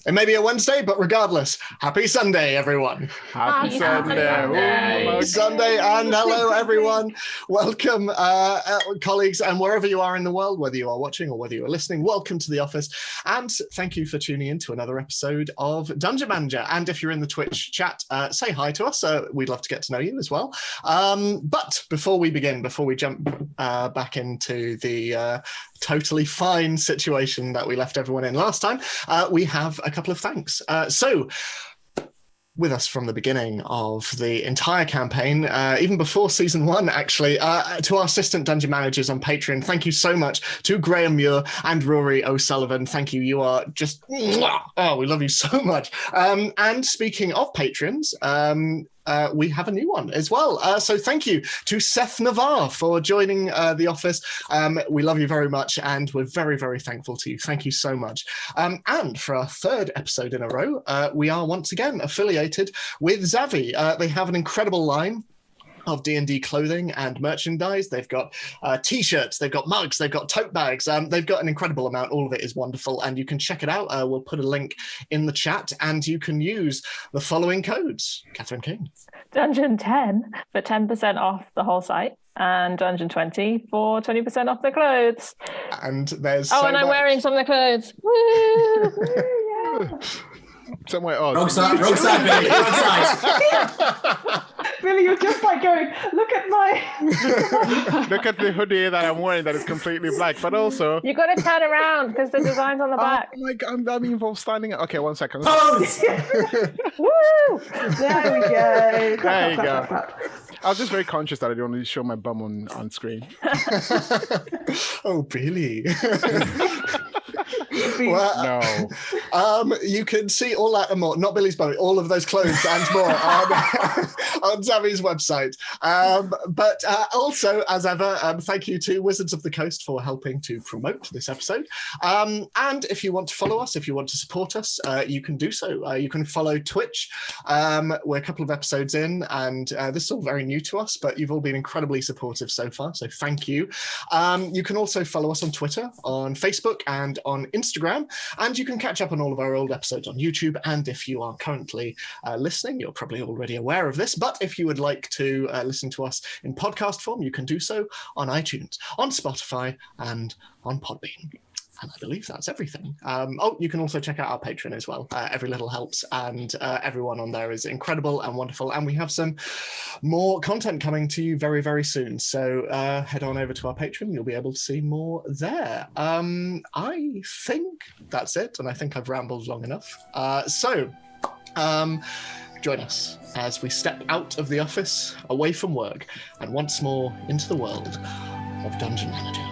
It may be a Wednesday, but regardless, happy Sunday, everyone. Happy Sunday. Happy Sunday, and hello, everyone. Welcome, colleagues, and wherever you are in the world, whether you are watching or whether you are listening, welcome to the office. And thank you for tuning in to another episode of Dungeon Manager. And if you're in the Twitch chat, say hi to us. We'd love to get to know you as well. But before we begin, before we jump back into the totally fine situation that we left everyone in last time, we have a couple of thanks. So with us from the beginning of the entire campaign, even before season 1, actually, to our assistant dungeon managers on Patreon, thank you so much to Graham Muir and Rory O'Sullivan. Thank you. You are just, oh, we love you so much. And speaking of patrons, we have a new one as well. So thank you to Seth Navarre for joining the office. We love you very much, and we're very, very thankful to you. Thank you so much. And for our third episode in a row, we are once again affiliated with Xavi. They have an incredible line of D&D clothing and merchandise. They've got t-shirts, they've got mugs, they've got tote bags, they've got an incredible amount. All of it is wonderful, and you can check it out. We'll put a link in the chat, and you can use the following codes. Catherine King. Dungeon 10 for 10% off the whole site, and Dungeon 20 for 20% off the clothes. And there's and I'm wearing some of the clothes. Woo! Yeah. Somewhere odd. Wrong side, Billy. Wrong side. Billy, you're just like going, look at my... Look at the hoodie that I'm wearing that is completely black, but also... You got to turn around because the design's on the back. Oh my God, I'm involved standing... Okay, 1 second. Pose! Woo! There we go. There you go. I was just very conscious that I don't want to show my bum on screen. Oh, Billy. Well, no. You can see all that and more, not Billy's bum, all of those clothes and more on Xavi's website. But also, as ever, thank you to Wizards of the Coast for helping to promote this episode. And if you want to follow us, if you want to support us, you can do so. You can follow Twitch. We're a couple of episodes in, and this is all very new to us, but you've all been incredibly supportive so far, so thank you. You can also follow us on Twitter, on Facebook, and on Instagram, and you can catch up on all of our old episodes on YouTube. And if you are currently listening, you're probably already aware of this, but if you would like to listen to us in podcast form, you can do so on iTunes, on Spotify, and on Podbean. And I believe that's everything. You can also check out our Patreon as well. Every little helps, and everyone on there is incredible and wonderful. And we have some more content coming to you very, very soon. So head on over to our Patreon. You'll be able to see more there. I think that's it, and I think I've rambled long enough. Join us as we step out of the office, away from work, and once more into the world of Dungeon Manager.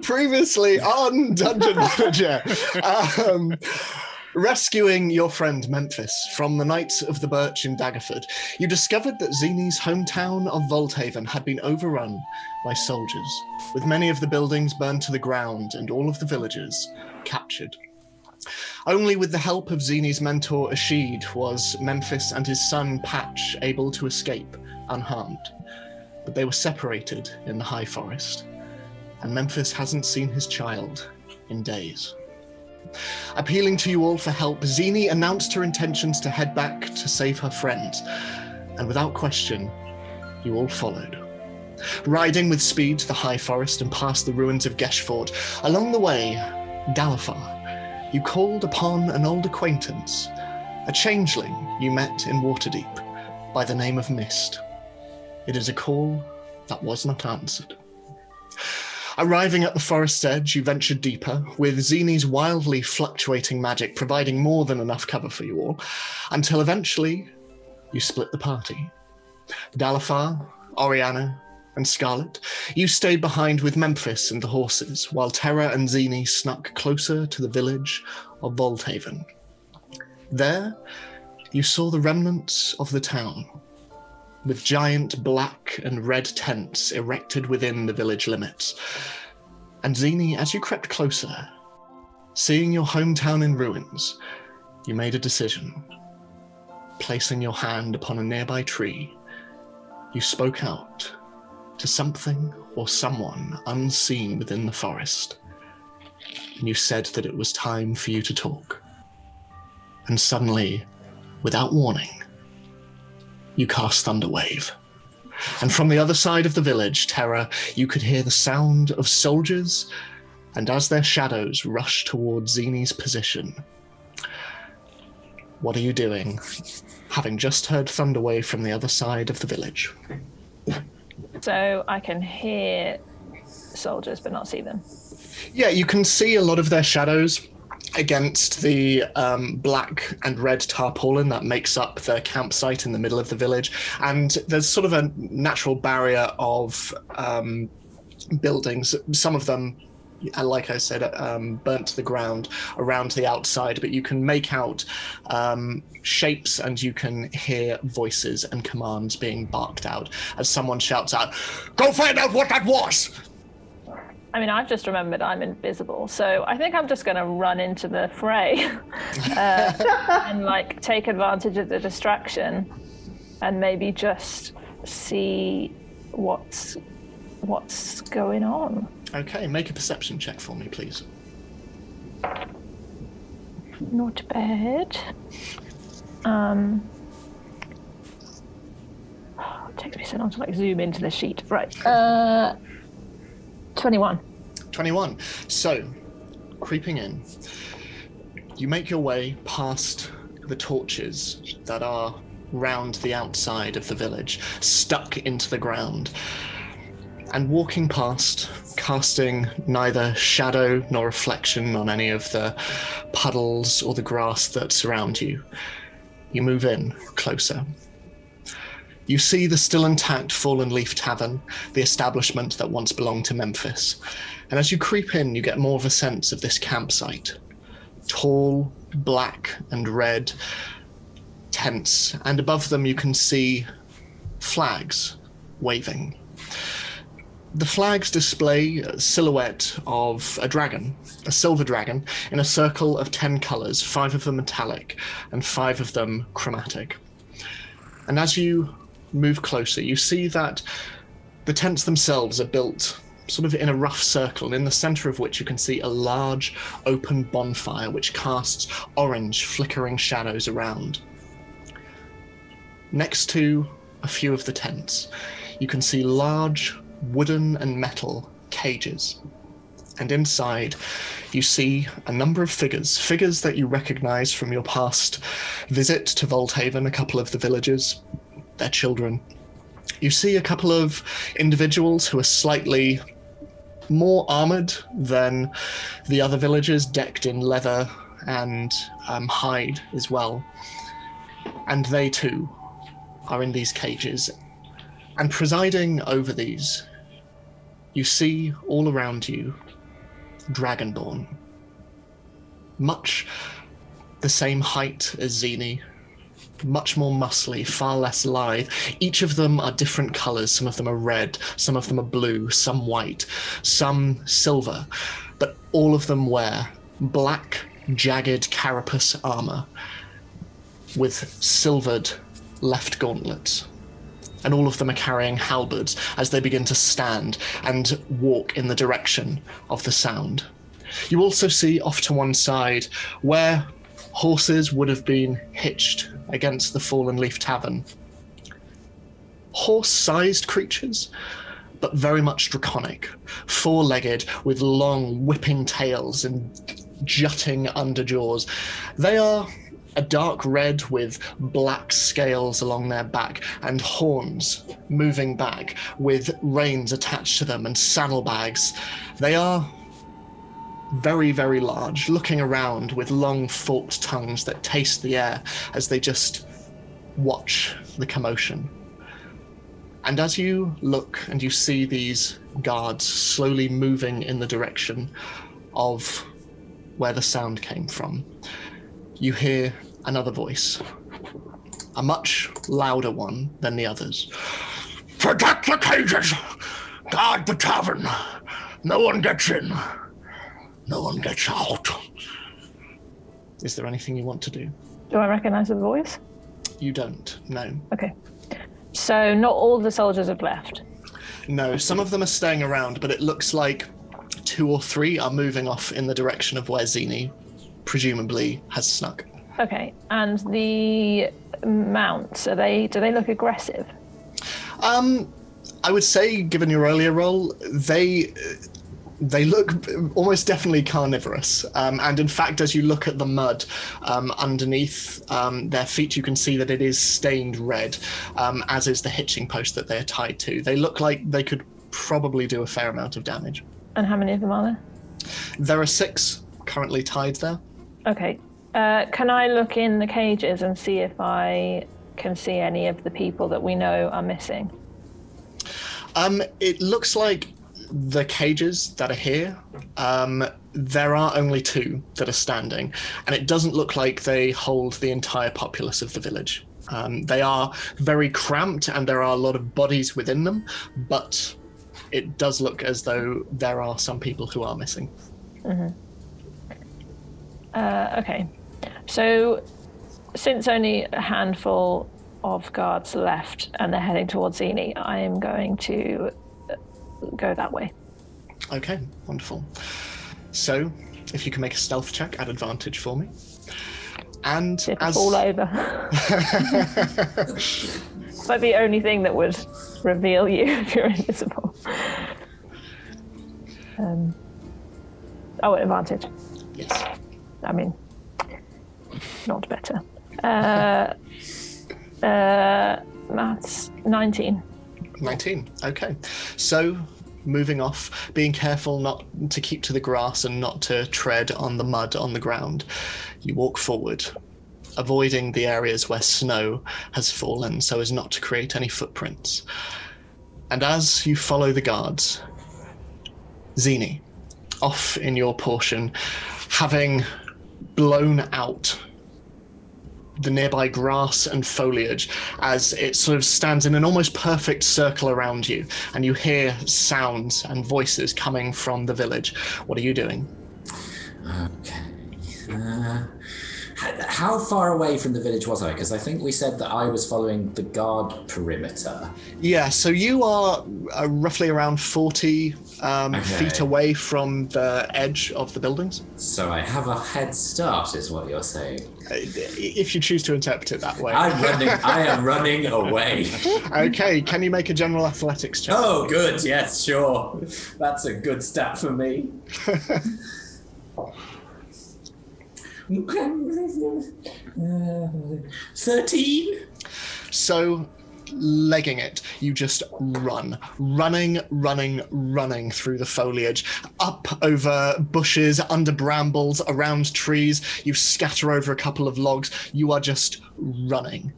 Previously on Dungeon Manager, rescuing your friend Memphis from the Knights of the Birch in Daggerford, you discovered that Xenie's hometown of Volthaven had been overrun by soldiers, with many of the buildings burned to the ground and all of the villagers captured. Only with the help of Xenie's mentor Ashid was Memphis and his son Patch able to escape unharmed, but they were separated in the High Forest. And Memphis hasn't seen his child in days. Appealing to you all for help, Xenie announced her intentions to head back to save her friends, and without question, you all followed. Riding with speed to the High Forest and past the ruins of Geshford, along the way, Dalifar, you called upon an old acquaintance, a changeling you met in Waterdeep by the name of Mist. It is a call that was not answered. Arriving at the forest's edge, you ventured deeper, with Xenie's wildly fluctuating magic providing more than enough cover for you all, until eventually you split the party. Dalafar, Oriana, and Scarlet, you stayed behind with Memphis and the horses, while Terra and Xenie snuck closer to the village of Volthaven. There, you saw the remnants of the town, with giant black and red tents erected within the village limits. And Xenie, as you crept closer, seeing your hometown in ruins, you made a decision. Placing your hand upon a nearby tree, you spoke out to something or someone unseen within the forest. And you said that it was time for you to talk. And suddenly, without warning, you cast Thunderwave. And from the other side of the village, Terra, you could hear the sound of soldiers, and as their shadows rushed towards Xenie's position. What are you doing, having just heard Thunderwave from the other side of the village? So I can hear soldiers but not see them. Yeah, you can see a lot of their shadows against the black and red tarpaulin that makes up the campsite in the middle of the village. And there's sort of a natural barrier of buildings, some of them, like I said, burnt to the ground around the outside, but you can make out shapes and you can hear voices and commands being barked out as someone shouts out, "Go find out what that was!" I mean, I've just remembered I'm invisible, so I think I'm just going to run into the fray and like take advantage of the distraction and maybe just see what's going on. Okay, make a perception check for me, please. Not bad. It takes me so long to like zoom into the sheet. Right. 21. 21. So, creeping in, you make your way past the torches that are round the outside of the village, stuck into the ground, and walking past, casting neither shadow nor reflection on any of the puddles or the grass that surround you. You move in closer. You see the still intact Fallen Leaf Tavern, the establishment that once belonged to Memphis. And as you creep in, you get more of a sense of this campsite. Tall, black and red tents, and above them you can see flags waving. The flags display a silhouette of a dragon, a silver dragon, in a circle of 10 colours, 5 of them metallic and 5 of them chromatic. And as you move closer, you see that the tents themselves are built sort of in a rough circle, in the centre of which you can see a large open bonfire which casts orange flickering shadows around. Next to a few of the tents, you can see large wooden and metal cages. And inside, you see a number of figures that you recognise from your past visit to Volthaven, a couple of the villagers, their children. You see a couple of individuals who are slightly more armoured than the other villagers, decked in leather and hide as well. And they too are in these cages. And presiding over these, you see all around you Dragonborn. Much the same height as Xenie, much more muscly, far less lithe. Each of them are different colours. Some of them are red, some of them are blue, some white, some silver. But all of them wear black, jagged carapace armour with silvered left gauntlets. And all of them are carrying halberds as they begin to stand and walk in the direction of the sound. You also see off to one side where horses would have been hitched against the Fallen Leaf Tavern. Horse-sized creatures, but very much draconic, four-legged with long whipping tails and jutting underjaws. They are a dark red with black scales along their back and horns moving back with reins attached to them and saddlebags. They are very, very large, looking around with long forked tongues that taste the air as they just watch the commotion. And as you look and you see these guards slowly moving in the direction of where the sound came from, you hear another voice, a much louder one than the others. Protect the cages! Guard the tavern! No one gets in! No one gets out! Is there anything you want to do? Do I recognize the voice? You don't, no. Okay. So not all the soldiers have left. No, some of them are staying around, but it looks like 2 or 3 are moving off in the direction of where Xenie presumably has snuck. Okay, and the mounts, do they look aggressive? I would say, given your earlier role, they look almost definitely carnivorous. And in fact, as you look at the mud underneath their feet, you can see that it is stained red, as is the hitching post that they're tied to. They look like they could probably do a fair amount of damage. And how many of them are there? There are 6 currently tied there. Okay. Can I look in the cages and see if I can see any of the people that we know are missing? It looks like the cages that are here, there are only 2 that are standing, and it doesn't look like they hold the entire populace of the village. They are very cramped and there are a lot of bodies within them, but it does look as though there are some people who are missing. Mm-hmm. Okay. So, since only a handful of guards left and they're heading towards Xenie, I am going to go that way. Okay, wonderful. So, if you can make a stealth check at advantage for me. And Tip fall over. It's like the only thing that would reveal you if you're invisible. Advantage. Yes. I mean, not better. Maths, 19. 19, okay. So, moving off, being careful not to keep to the grass and not to tread on the mud on the ground, you walk forward, avoiding the areas where snow has fallen so as not to create any footprints. And as you follow the guards, Xenie, off in your portion, having blown out the nearby grass and foliage as it sort of stands in an almost perfect circle around you, and you hear sounds and voices coming from the village. What are you doing? Okay. How far away from the village was I? Because I think we said that I was following the guard perimeter. Yeah, so you are roughly around 40 feet away from the edge of the buildings. So I have a head start, is what you're saying. If you choose to interpret it that way. I am running away. Okay, can you make a general athletics check? Oh, good. Yes, sure. That's a good stat for me. 13. So, legging it, you just running through the foliage, up over bushes, under brambles, around trees. You scatter over a couple of logs. You are just running.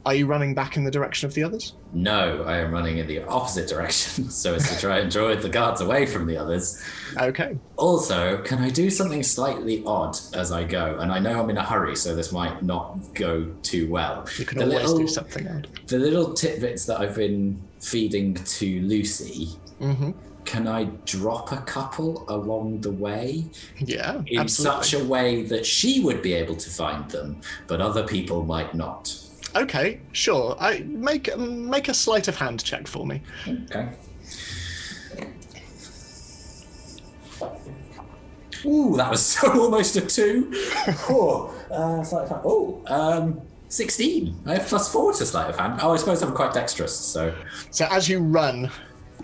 Are you running back in the direction of the others? No, I am running in the opposite direction, so as to try and draw the guards away from the others. Okay. Also, can I do something slightly odd as I go? And I know I'm in a hurry, so this might not go too well. You can always do something odd. The little tidbits that I've been feeding to Lucy, can I drop a couple along the way? Yeah, in absolutely. such a way that she would be able to find them, but other people might not. Okay, sure. Make a sleight of hand check for me. Okay. Ooh, that was almost a 2. Sleight of hand. 16. I have +4 to sleight of hand. Oh, I suppose I'm quite dexterous, so. So as you run,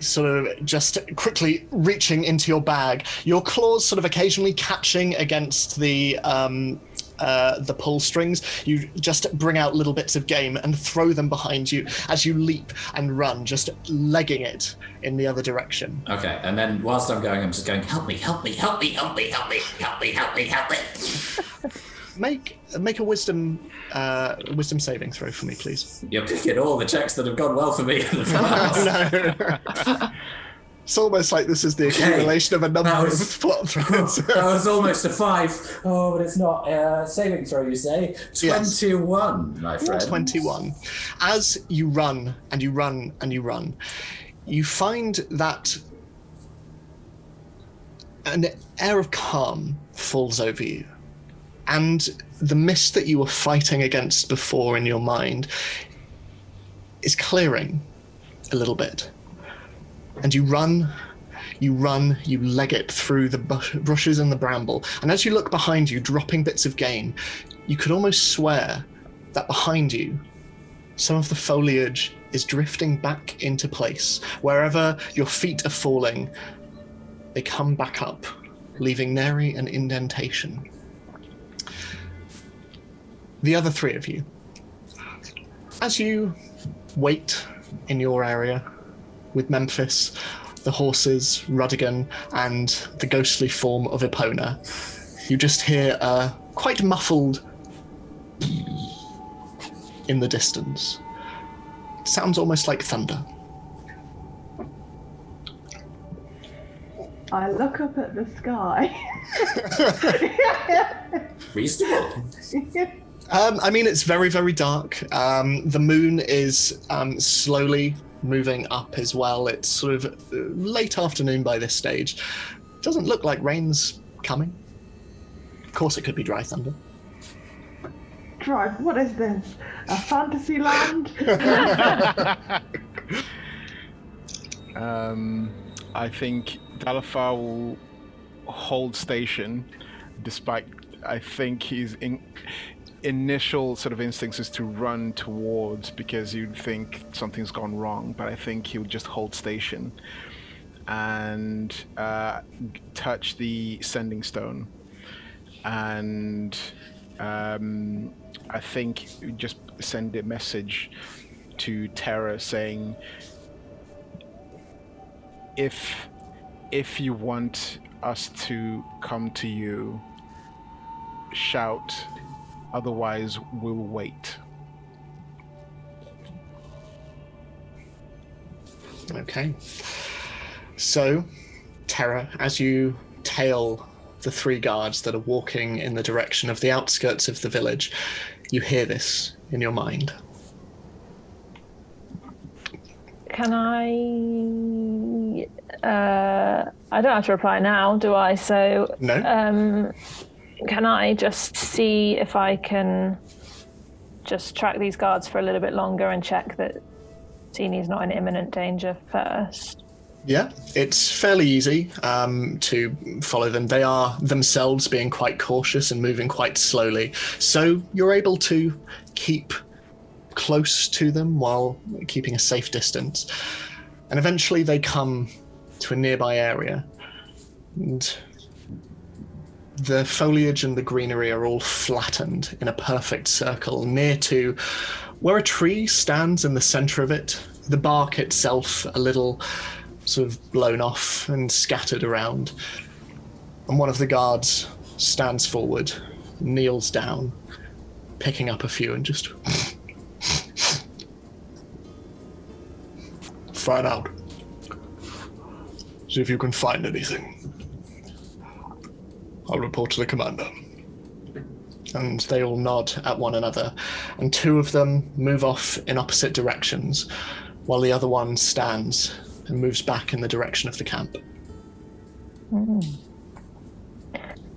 sort of just quickly reaching into your bag, your claws sort of occasionally catching against the pull strings. You just bring out little bits of game and throw them behind you as you leap and run, just legging it in the other direction. Okay, and then whilst I'm going, I'm just going, help me, help me, help me, help me, help me, help me, help me, help me. Make a wisdom saving throw for me, please. You're picking all the checks that have gone well for me in the past. No. It's almost like this is the accumulation of a number of plot threads. That was almost a 5. Oh, but it's not. Saving throw, you say? 21, my friend. 21. As you run and you run and you run, you find that an air of calm falls over you. And the mist that you were fighting against before in your mind is clearing a little bit. And you run, you leg it through the bushes and the bramble. And as you look behind you, dropping bits of game, you could almost swear that behind you, some of the foliage is drifting back into place. Wherever your feet are falling, they come back up, leaving nary an indentation. The other 3 of you, as you wait in your area with Memphis, the horses, Rudigan, and the ghostly form of Epona, you just hear a quite muffled in the distance. It sounds almost like thunder. I look up at the sky. Reasonable. I mean, it's very, very dark. The moon is slowly moving up as well. It's sort of late afternoon by this stage. Doesn't look like rain's coming. Of course, it could be dry thunder. What is this? A fantasy land? I think Dalafar will hold station, despite I think his initial sort of instincts is to run towards, because you'd think something's gone wrong, but I think he'll just hold station and touch the sending stone, and I think just send a message to Terra saying, if you want us to come to you, shout, otherwise we'll wait. Okay. So, Terra, as you tail the 3 guards that are walking in the direction of the outskirts of the village, you hear this in your mind. Can I don't have to reply now, do I? So, no. Can I just see if I can just track these guards for a little bit longer and check that Xenie's not in imminent danger first? Yeah, it's fairly easy to follow them. They are themselves being quite cautious and moving quite slowly. So you're able to keep close to them while keeping a safe distance. And eventually they come to a nearby area. And the foliage and the greenery are all flattened in a perfect circle near to where a tree stands in the center of it. The bark itself a little sort of blown off and scattered around. And one of the guards stands forward, kneels down, picking up a few and just find out. See if you can find anything. I'll report to the commander. And they all nod at one another, and 2 of them move off in opposite directions, while the other one stands and moves back in the direction of the camp.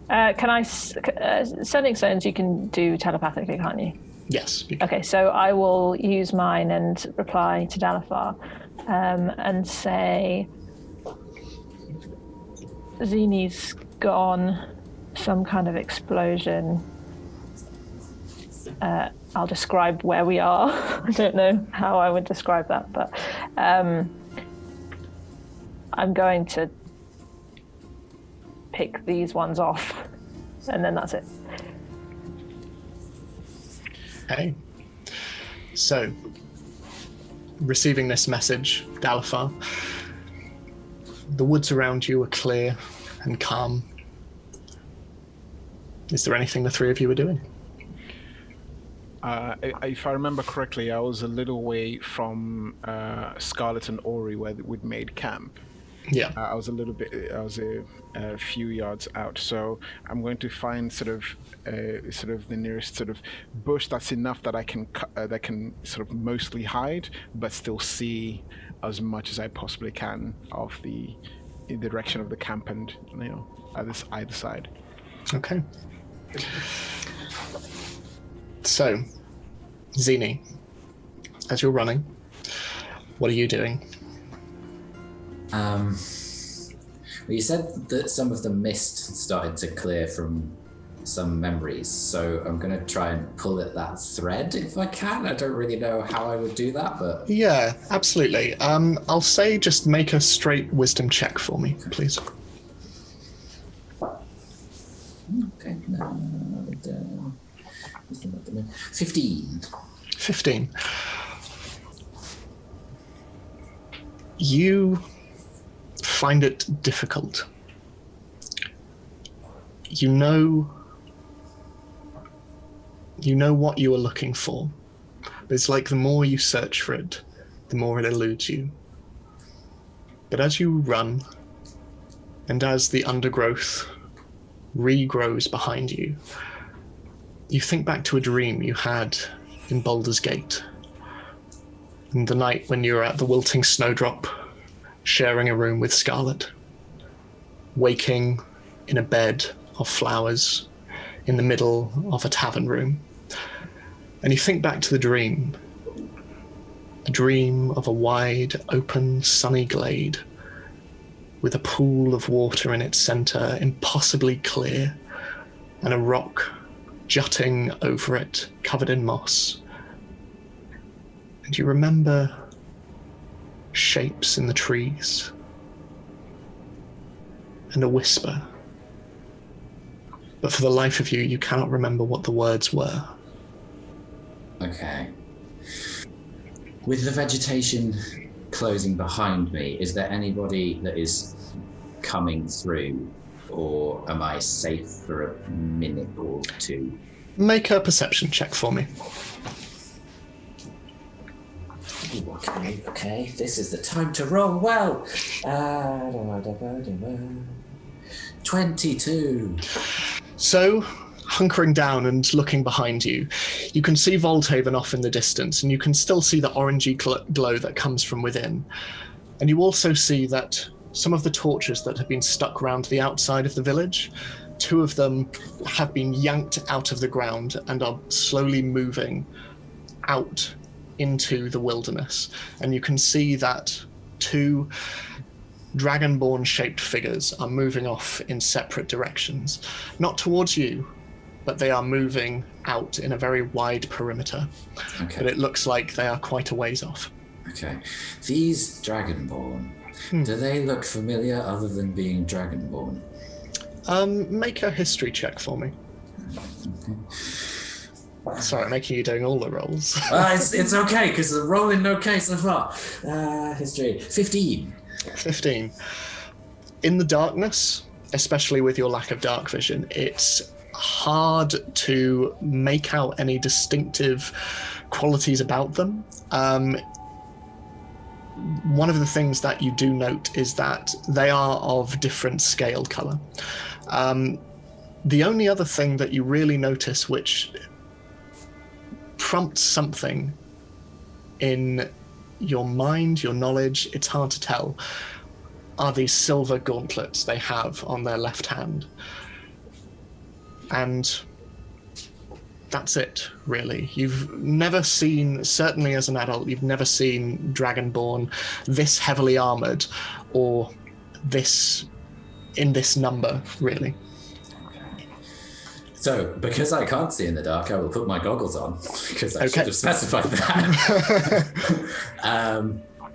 Can I... sending stones you can do telepathically, can't you? Yes. You Okay, so I will use mine and reply to Dalafar and say, Xenie's gone, some kind of explosion. I'll describe where we are. I don't know how I would describe that, but I'm going to pick these ones off, and then that's it. Okay. So, receiving this message, Dalifar, the woods around you are clear and calm. Is there anything the three of you are doing? If I remember correctly, I was a little way from Scarlet and Ori where we'd made camp. Yeah. I was a few yards out, so I'm going to find sort of the nearest sort of bush that's enough that I can that can sort of mostly hide, but still see as much as I possibly can of in the direction of the camp and either side. Okay. So, Xenie, as you're running, what are you doing? Well, you said that some of the mist started to clear from some memories, so I'm going to try and pull at that thread if I can. I don't really know how I would do that, but... Yeah, absolutely. I'll say just make a straight wisdom check for me, please. Okay. 15. 15. You find it difficult. You know what you are looking for. But it's like the more you search for it, the more it eludes you. But as you run, and as the undergrowth regrows behind you, you think back to a dream you had in Baldur's Gate. And the night when you were at the Wilting Snowdrop, sharing a room with Scarlet, waking in a bed of flowers in the middle of a tavern room. And you think back to the dream of a wide, open, sunny glade with a pool of water in its center, impossibly clear, and a rock jutting over it, covered in moss. And you remember shapes in the trees and a whisper. But for the life of you, you cannot remember what the words were. Okay. With the vegetation closing behind me, is there anybody that is coming through, or am I safe for a minute or two? Make a perception check for me. Okay, this is the time to roll well. 22. So, hunkering down and looking behind you, you can see Volthaven off in the distance, and you can still see the orangey glow that comes from within. And you also see that some of the torches that have been stuck round the outside of the village, 2 of them have been yanked out of the ground and are slowly moving out into the wilderness. And you can see that 2 dragonborn shaped figures are moving off in separate directions. Not towards you, but they are moving out in a very wide perimeter. Okay. But it looks like they are quite a ways off. Okay. These dragonborn, do they look familiar other than being dragonborn? Make a history check for me. Sorry, I'm making you doing all the rolls. It's okay, because the rolling okay so far. History. 15. 15. In the darkness, especially with your lack of dark vision, it's hard to make out any distinctive qualities about them. One of the things that you do note is that they are of different scale color. The only other thing that you really notice, which prompts something in your mind, your knowledge, it's hard to tell, are these silver gauntlets they have on their left hand. And that's it, really. You've never seen, certainly as an adult, you've never seen Dragonborn this heavily armored or this in this number, really. So, because I can't see in the dark, I will put my goggles on, because I should have specified that.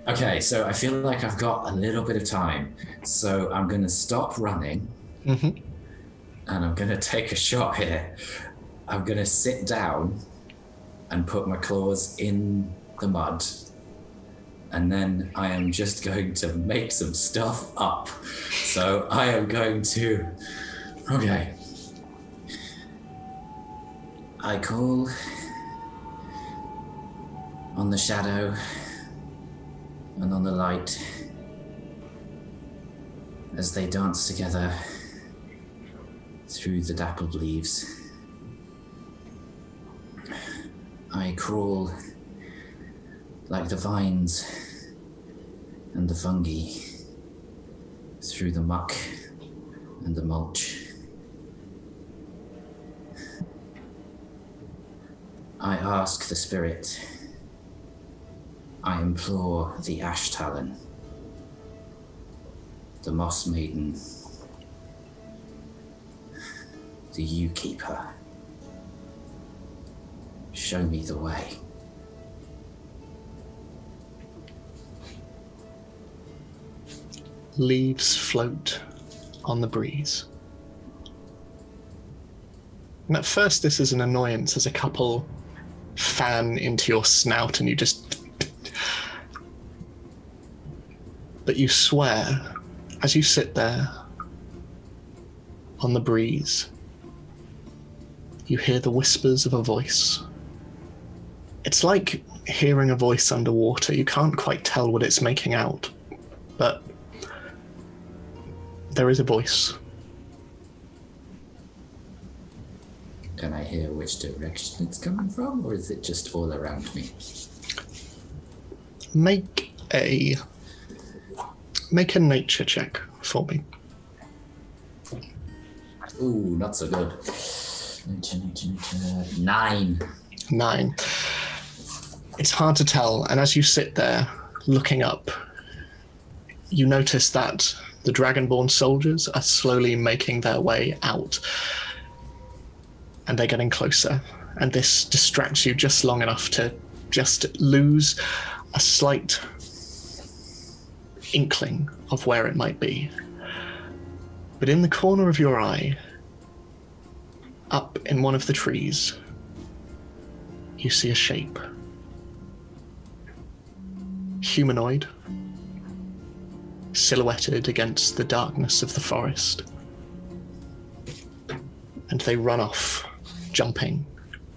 Okay, so I feel like I've got a little bit of time. So I'm going to stop running. Mm-hmm. And I'm going to take a shot here. I'm going to sit down and put my claws in the mud. And then I am just going to make some stuff up. So I am going to... Okay. I call on the shadow and on the light as they dance together through the dappled leaves. I crawl like the vines and the fungi through the muck and the mulch. I ask the spirit. I implore the ash talon, the moss maiden, the yew keeper. Show me the way. Leaves float on the breeze. And at first this is an annoyance as a couple fan into your snout and you just... But you swear, as you sit there on the breeze, you hear the whispers of a voice. It's like hearing a voice underwater. You can't quite tell what it's making out, but there is a voice. Can I hear which direction it's coming from, or is it just all around me? Make a nature check for me. Ooh, not so good. Nature. 9. 9. It's hard to tell, and as you sit there looking up, you notice that the Dragonborn soldiers are slowly making their way out, and they're getting closer, and this distracts you just long enough to just lose a slight inkling of where it might be. But in the corner of your eye, up in one of the trees, you see a shape. Humanoid, silhouetted against the darkness of the forest. And they run off, jumping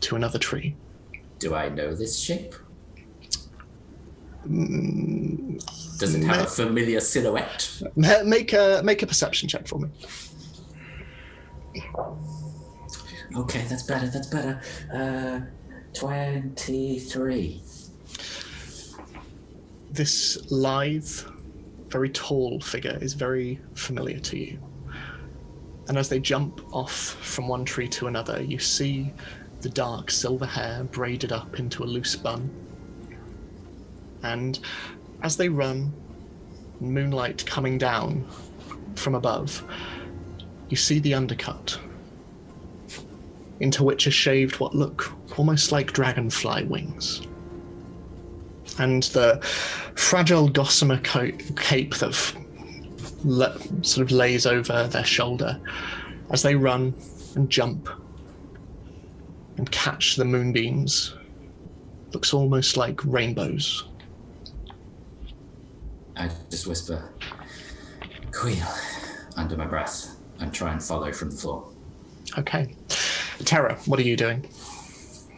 to another tree. Do I know this shape? Does it have a familiar silhouette? Make a perception check for me. Okay, that's better. 23. This lithe, very tall figure is very familiar to you. And as they jump off from one tree to another, you see the dark silver hair braided up into a loose bun. And as they run, moonlight coming down from above, you see the undercut, into which are shaved what look almost like dragonfly wings. And the fragile gossamer cape that sort of lays over their shoulder as they run and jump and catch the moonbeams. Looks almost like rainbows. I just whisper, "Queel," under my breath, and try and follow from the floor. Okay. Terra, what are you doing?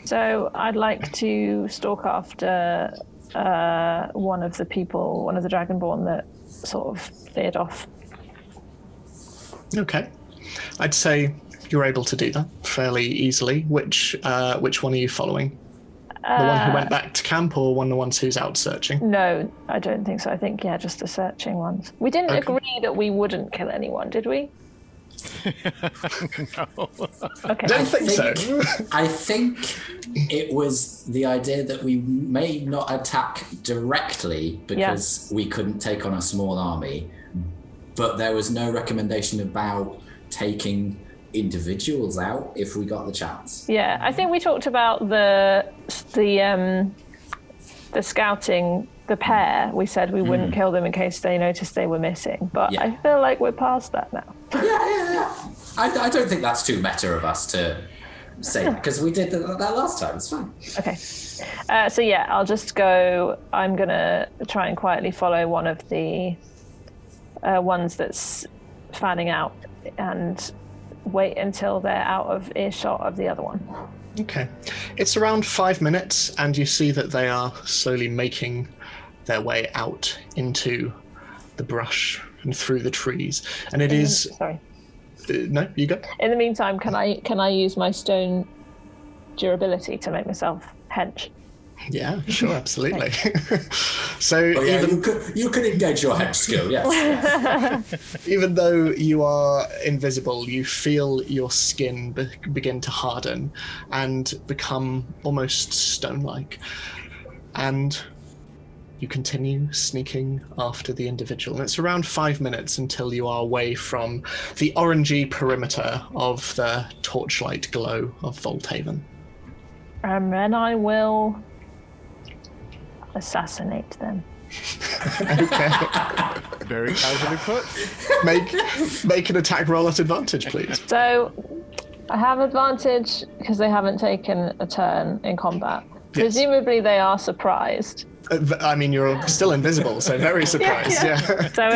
So I'd like to stalk after one of the Dragonborn that sort of veered off. Okay. I'd say you're able to do that fairly easily. Which one are you following? The one who went back to camp, or one of the ones who's out searching? No, I don't think so. I think, just the searching ones. We didn't agree that we wouldn't kill anyone, did we? No. Okay. Don't think so. I think it was the idea that we may not attack directly because we couldn't take on a small army, but there was no recommendation about taking individuals out if we got the chance. Yeah, I think we talked about the scouting the pair, we said we wouldn't kill them in case they noticed they were missing. But Yeah. I feel like we're past that now. Yeah. I don't think that's too meta of us to say that, because we did that last time. It's fine. Okay. So yeah, I'll just go. I'm gonna try and quietly follow one of the ones that's fanning out and wait until they're out of earshot of the other one. Okay. It's around 5 minutes, and you see that they are slowly making their way out into the brush and through the trees. And it is... Sorry. No, you go. In the meantime, can I use my stone durability to make myself hench? Yeah, sure, absolutely. So Oh, yeah, even, you could engage your hench skill, yes. even though you are invisible, you feel your skin begin to harden and become almost stone-like. And you continue sneaking after the individual. And it's around 5 minutes until you are away from the orangey perimeter of the torchlight glow of Volthaven. Then I will assassinate them. Okay. Very casually put. Make an attack roll at advantage, please. So I have advantage because they haven't taken a turn in combat. Yes. Presumably they are surprised. I mean, you're still invisible, so very surprised. Yeah. So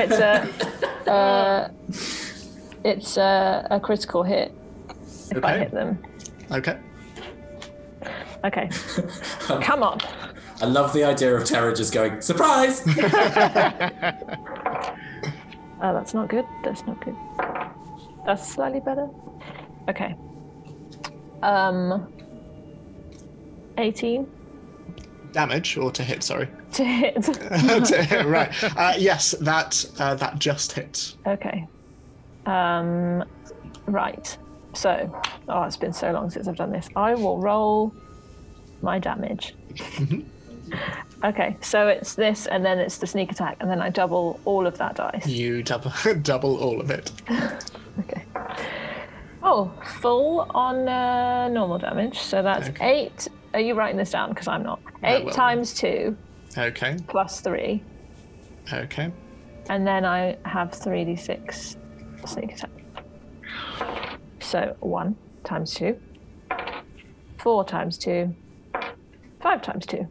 it's a critical hit if I Okay. hit them. Okay. Okay. Come on. I love the idea of Terra just going, surprise! That's not good. That's not good. That's slightly better. Okay. 18 Damage or to hit? Sorry. to hit. To hit, right. Yes, that just hits. Okay. Right. So, it's been so long since I've done this. I will roll my damage. Okay, so it's this, and then it's the sneak attack, and then I double all of that dice. You double all of it. Okay. Oh, full on normal damage. So that's Okay. 8. Are you writing this down? Because I'm not. I 8 will. times 2 Okay. plus 3. Okay. And then I have 3d6 sneak attack. So 1 times 2. 4 times 2. 5 times 2.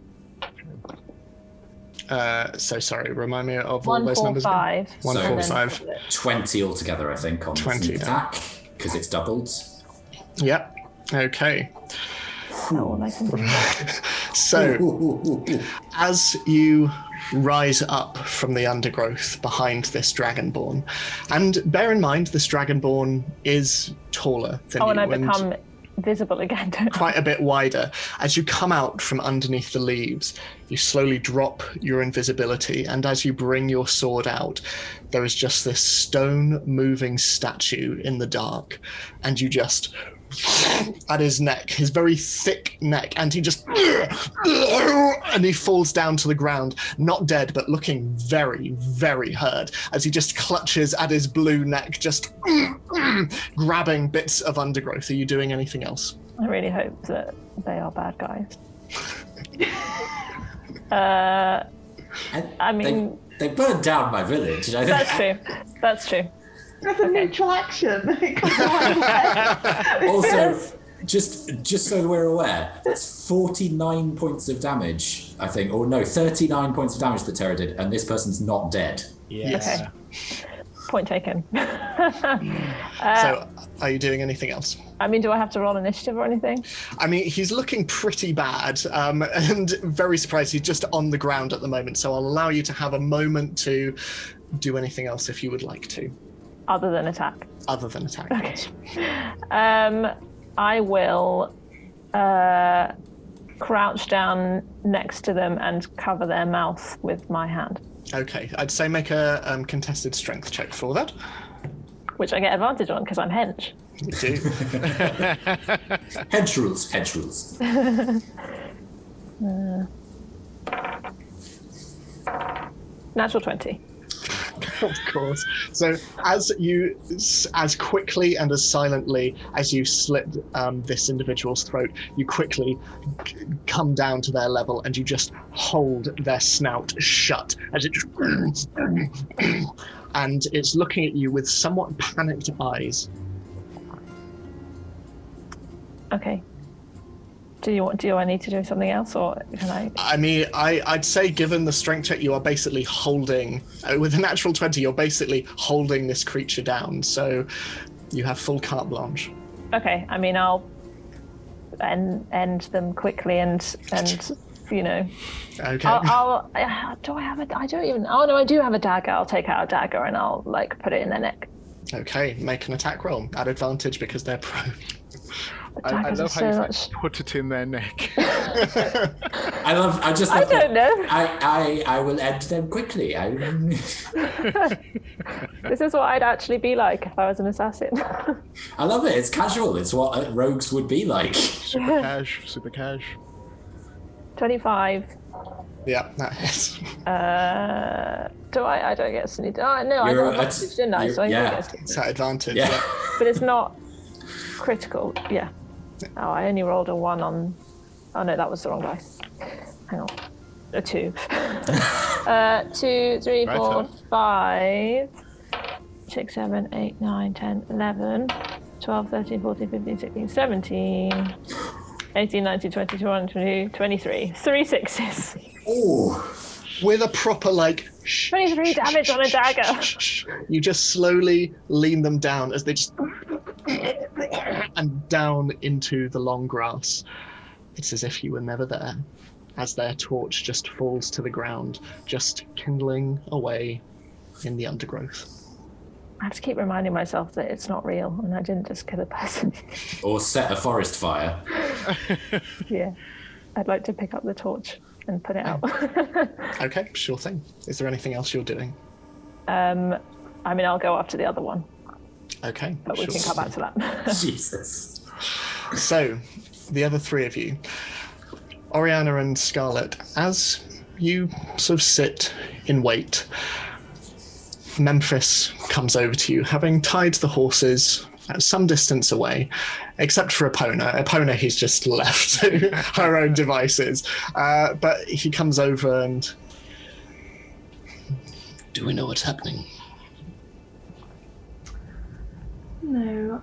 So sorry, remind me of all 1, those 4, numbers. 5. 1, So- 4, and then 5. 20 altogether, I think, on 20, the sneak yeah. attack, because it's doubled. Yep. Okay. Oh, well, I can... So as you rise up from the undergrowth behind this dragonborn, and bear in mind this dragonborn is taller than you and I become visible again, don't I? quite a bit wider. As you come out from underneath the leaves, you slowly drop your invisibility, and as you bring your sword out, there is just this stone moving statue in the dark, and you just at his neck, his very thick neck, and he just and he falls down to the ground, not dead, but looking very, very hurt, as he just clutches at his blue neck, just grabbing bits of undergrowth. Are you doing anything else? I really hope that they are bad guys. I mean... They burned down my village. I That's true. That's true. There's a neutral action. It could go either way. Also, just so we're aware, that's 49 points of damage, I think, or no, 39 points of damage that Terra did, and this person's not dead. Yes. Okay. Point taken. So are you doing anything else? I mean, do I have to roll initiative or anything? I mean, he's looking pretty bad, and very surprised. He's just on the ground at the moment, so I'll allow you to have a moment to do anything else if you would like to. Other than attack. Other than attack. Okay. I will crouch down next to them and cover their mouth with my hand, Okay, I'd say make a contested strength check for that. which I get advantage on because I'm hench. You do. Hench rules, hench rules. Natural 20. Of course. So as quickly and as silently as you slit this individual's throat, you quickly come down to their level and you just hold their snout shut as it just and it's looking at you with somewhat panicked eyes. Okay. Do I need to do something else, or can I? I mean, I'd say given the strength check, you are basically holding, with a natural 20, you're basically holding this creature down. So you have full carte blanche. Okay, I mean, I'll end them quickly and you know. Okay. Do I have a? I don't even. Oh no, I do have a dagger. I'll take out a dagger and I'll like put it in their neck. Okay, make an attack roll at advantage because they're prone. I love how you put it in their neck. I don't know. I will end them quickly. This is what I'd actually be like if I was an assassin. I love it. It's casual. It's what rogues would be like. Super cash. 25. Yeah, that is. Do I? I don't get sneaked. Oh no, I got advantage, didn't I? So I don't get sneaked. It's at advantage. Yeah. But it's not critical. Yeah. Oh, I only rolled a 1 on. Oh no, that was the wrong dice. Hang on. A 2. 2, 3, 4, 5, 6, 7, 8, 9, 10, 11, 12, 13, 14, 15, 16, 17, 18, 19, 20, 21, 22, 23. 3 sixes. Oh. With a proper 23 damage on a dagger. You just slowly lean them down as they just and down into the long grass. It's as if you were never there, as their torch just falls to the ground, just kindling away in the undergrowth. I have to keep reminding myself that it's not real and I didn't just kill a person. Or set a forest fire. Yeah. I'd like to pick up the torch and put it out. Okay, sure thing. Is there anything else you're doing? I mean, I'll go after the other one. Okay. But we can come back to that. Jesus. So, the other three of you, Oriana and Scarlet, as you sort of sit in wait, Memphis comes over to you, having tied the horses at some distance away, except for Epona. Epona, he's just left to her own devices. But he comes over and... Do we know what's happening? No.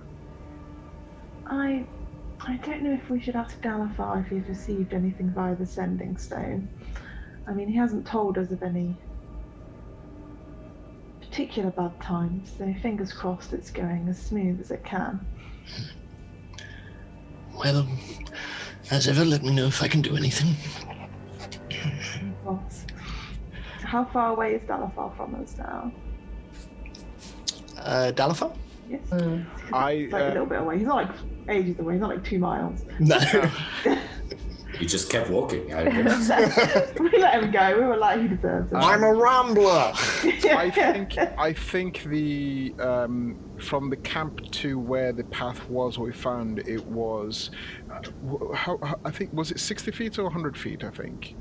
I don't know if we should ask Dalafar if he's received anything via the sending stone. I mean, he hasn't told us of any particular bad times, so fingers crossed it's going as smooth as it can. Well, as ever, let me know if I can do anything. Of course. How far away is Dalafar from us now? Dalafar? Yes. It's like a little bit away. He's not like ages away. He's not like 2 miles. No. He just kept walking. We let him go. We were like, he deserves it. I'm a rambler. I think the from the camp to where the path was, we found it was. I think was it 60 feet or 100 feet? I think.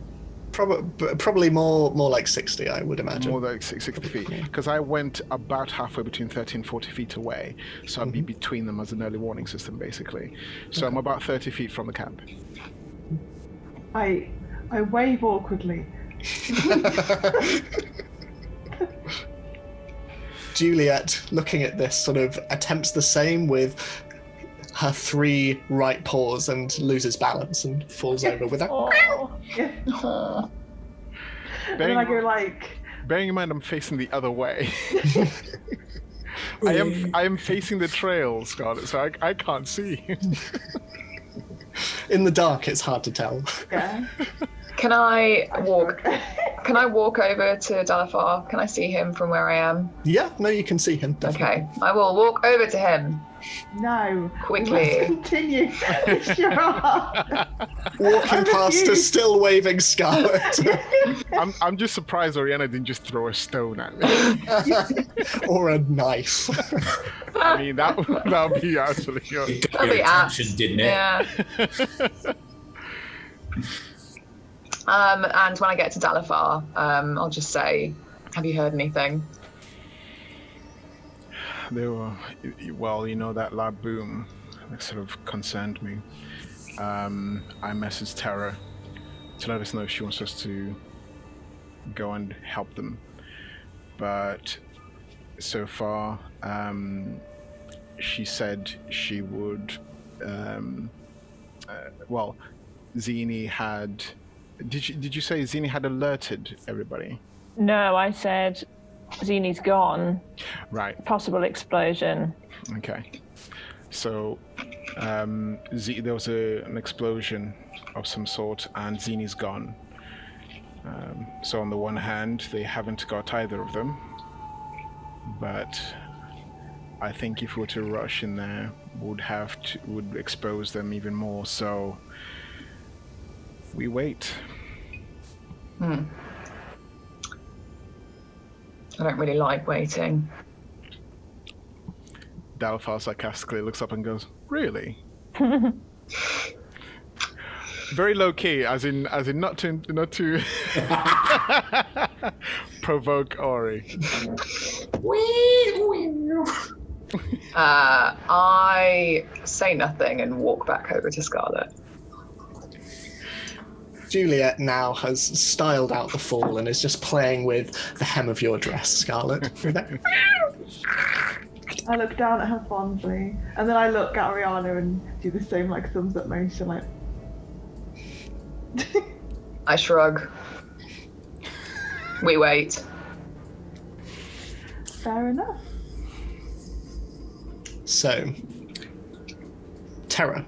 Probably more like 60, I would imagine. More like 60 feet. Because I went about halfway between 30 and 40 feet away. So I'd be between them as an early warning system, basically. So I'm about 30 feet from the camp. I wave awkwardly. Juliet, looking at this, sort of attempts the same with her 3 right paws and loses balance and falls over with that. And then I go like... Bearing in mind I'm facing the other way. I am facing the trail, Scarlet, so I can't see. In the dark, it's hard to tell. Yeah. Can I walk over to Dalafar? Can I see him from where I am? Yeah, no, you can see him, definitely. Okay, I will walk over to him. No. Quickly. Let's continue. Sure. Walking past a still waving Scarlet. I'm just surprised Oriana didn't just throw a stone at me. Or a knife. I mean, that would be absolutely good. It got your attention, didn't it? Yeah. And when I get to Dalafar, I'll just say, have you heard anything? they were, well, that loud boom that sort of concerned me. I messaged Terra to let us know if she wants us to go and help them. But so far, she said she would. Well, Xenie had. Did you say Xenie had alerted everybody? No, I said Xenie's gone. Right. Possible explosion. Okay. So there was an explosion of some sort, and Xenie's gone. So on the one hand, they haven't got either of them, but I think if we were to rush in there, would expose them even more. So we wait. I don't really like waiting. Dalfar sarcastically looks up and goes, "Really?" Very low key, as in not to provoke Ori. I say nothing and walk back over to Scarlet. Juliet now has styled out the fall and is just playing with the hem of your dress, Scarlet. I look down at her fondly, and then I look at Ariana and do the same thumbs up motion, like. I shrug. We wait. Fair enough. So, Terra,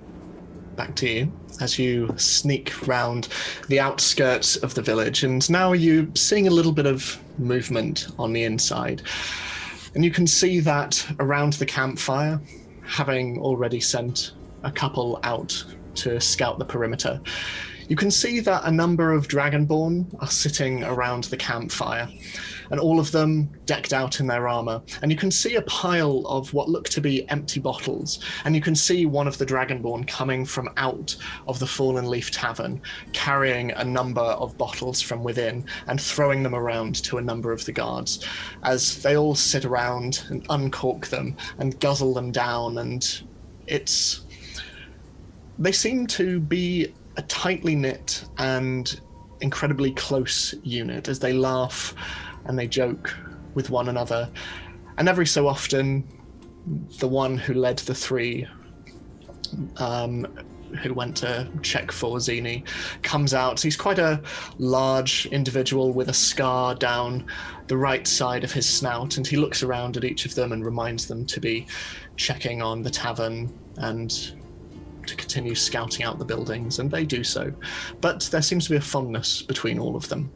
back to you as you sneak round the outskirts of the village, and now you're seeing a little bit of movement on the inside. And you can see that around the campfire, having already sent a couple out to scout the perimeter, you can see that a number of Dragonborn are sitting around the campfire, and all of them decked out in their armor. And you can see a pile of what look to be empty bottles, and you can see one of the Dragonborn coming from out of the Fallen Leaf Tavern, carrying a number of bottles from within and throwing them around to a number of the guards, as they all sit around and uncork them and guzzle them down. And they seem to be a tightly knit and incredibly close unit, as they laugh and they joke with one another. And every so often, the one who led the three, who went to check for Xenie, comes out. He's quite a large individual with a scar down the right side of his snout, and he looks around at each of them and reminds them to be checking on the tavern and to continue scouting out the buildings, and they do so. But there seems to be a fondness between all of them.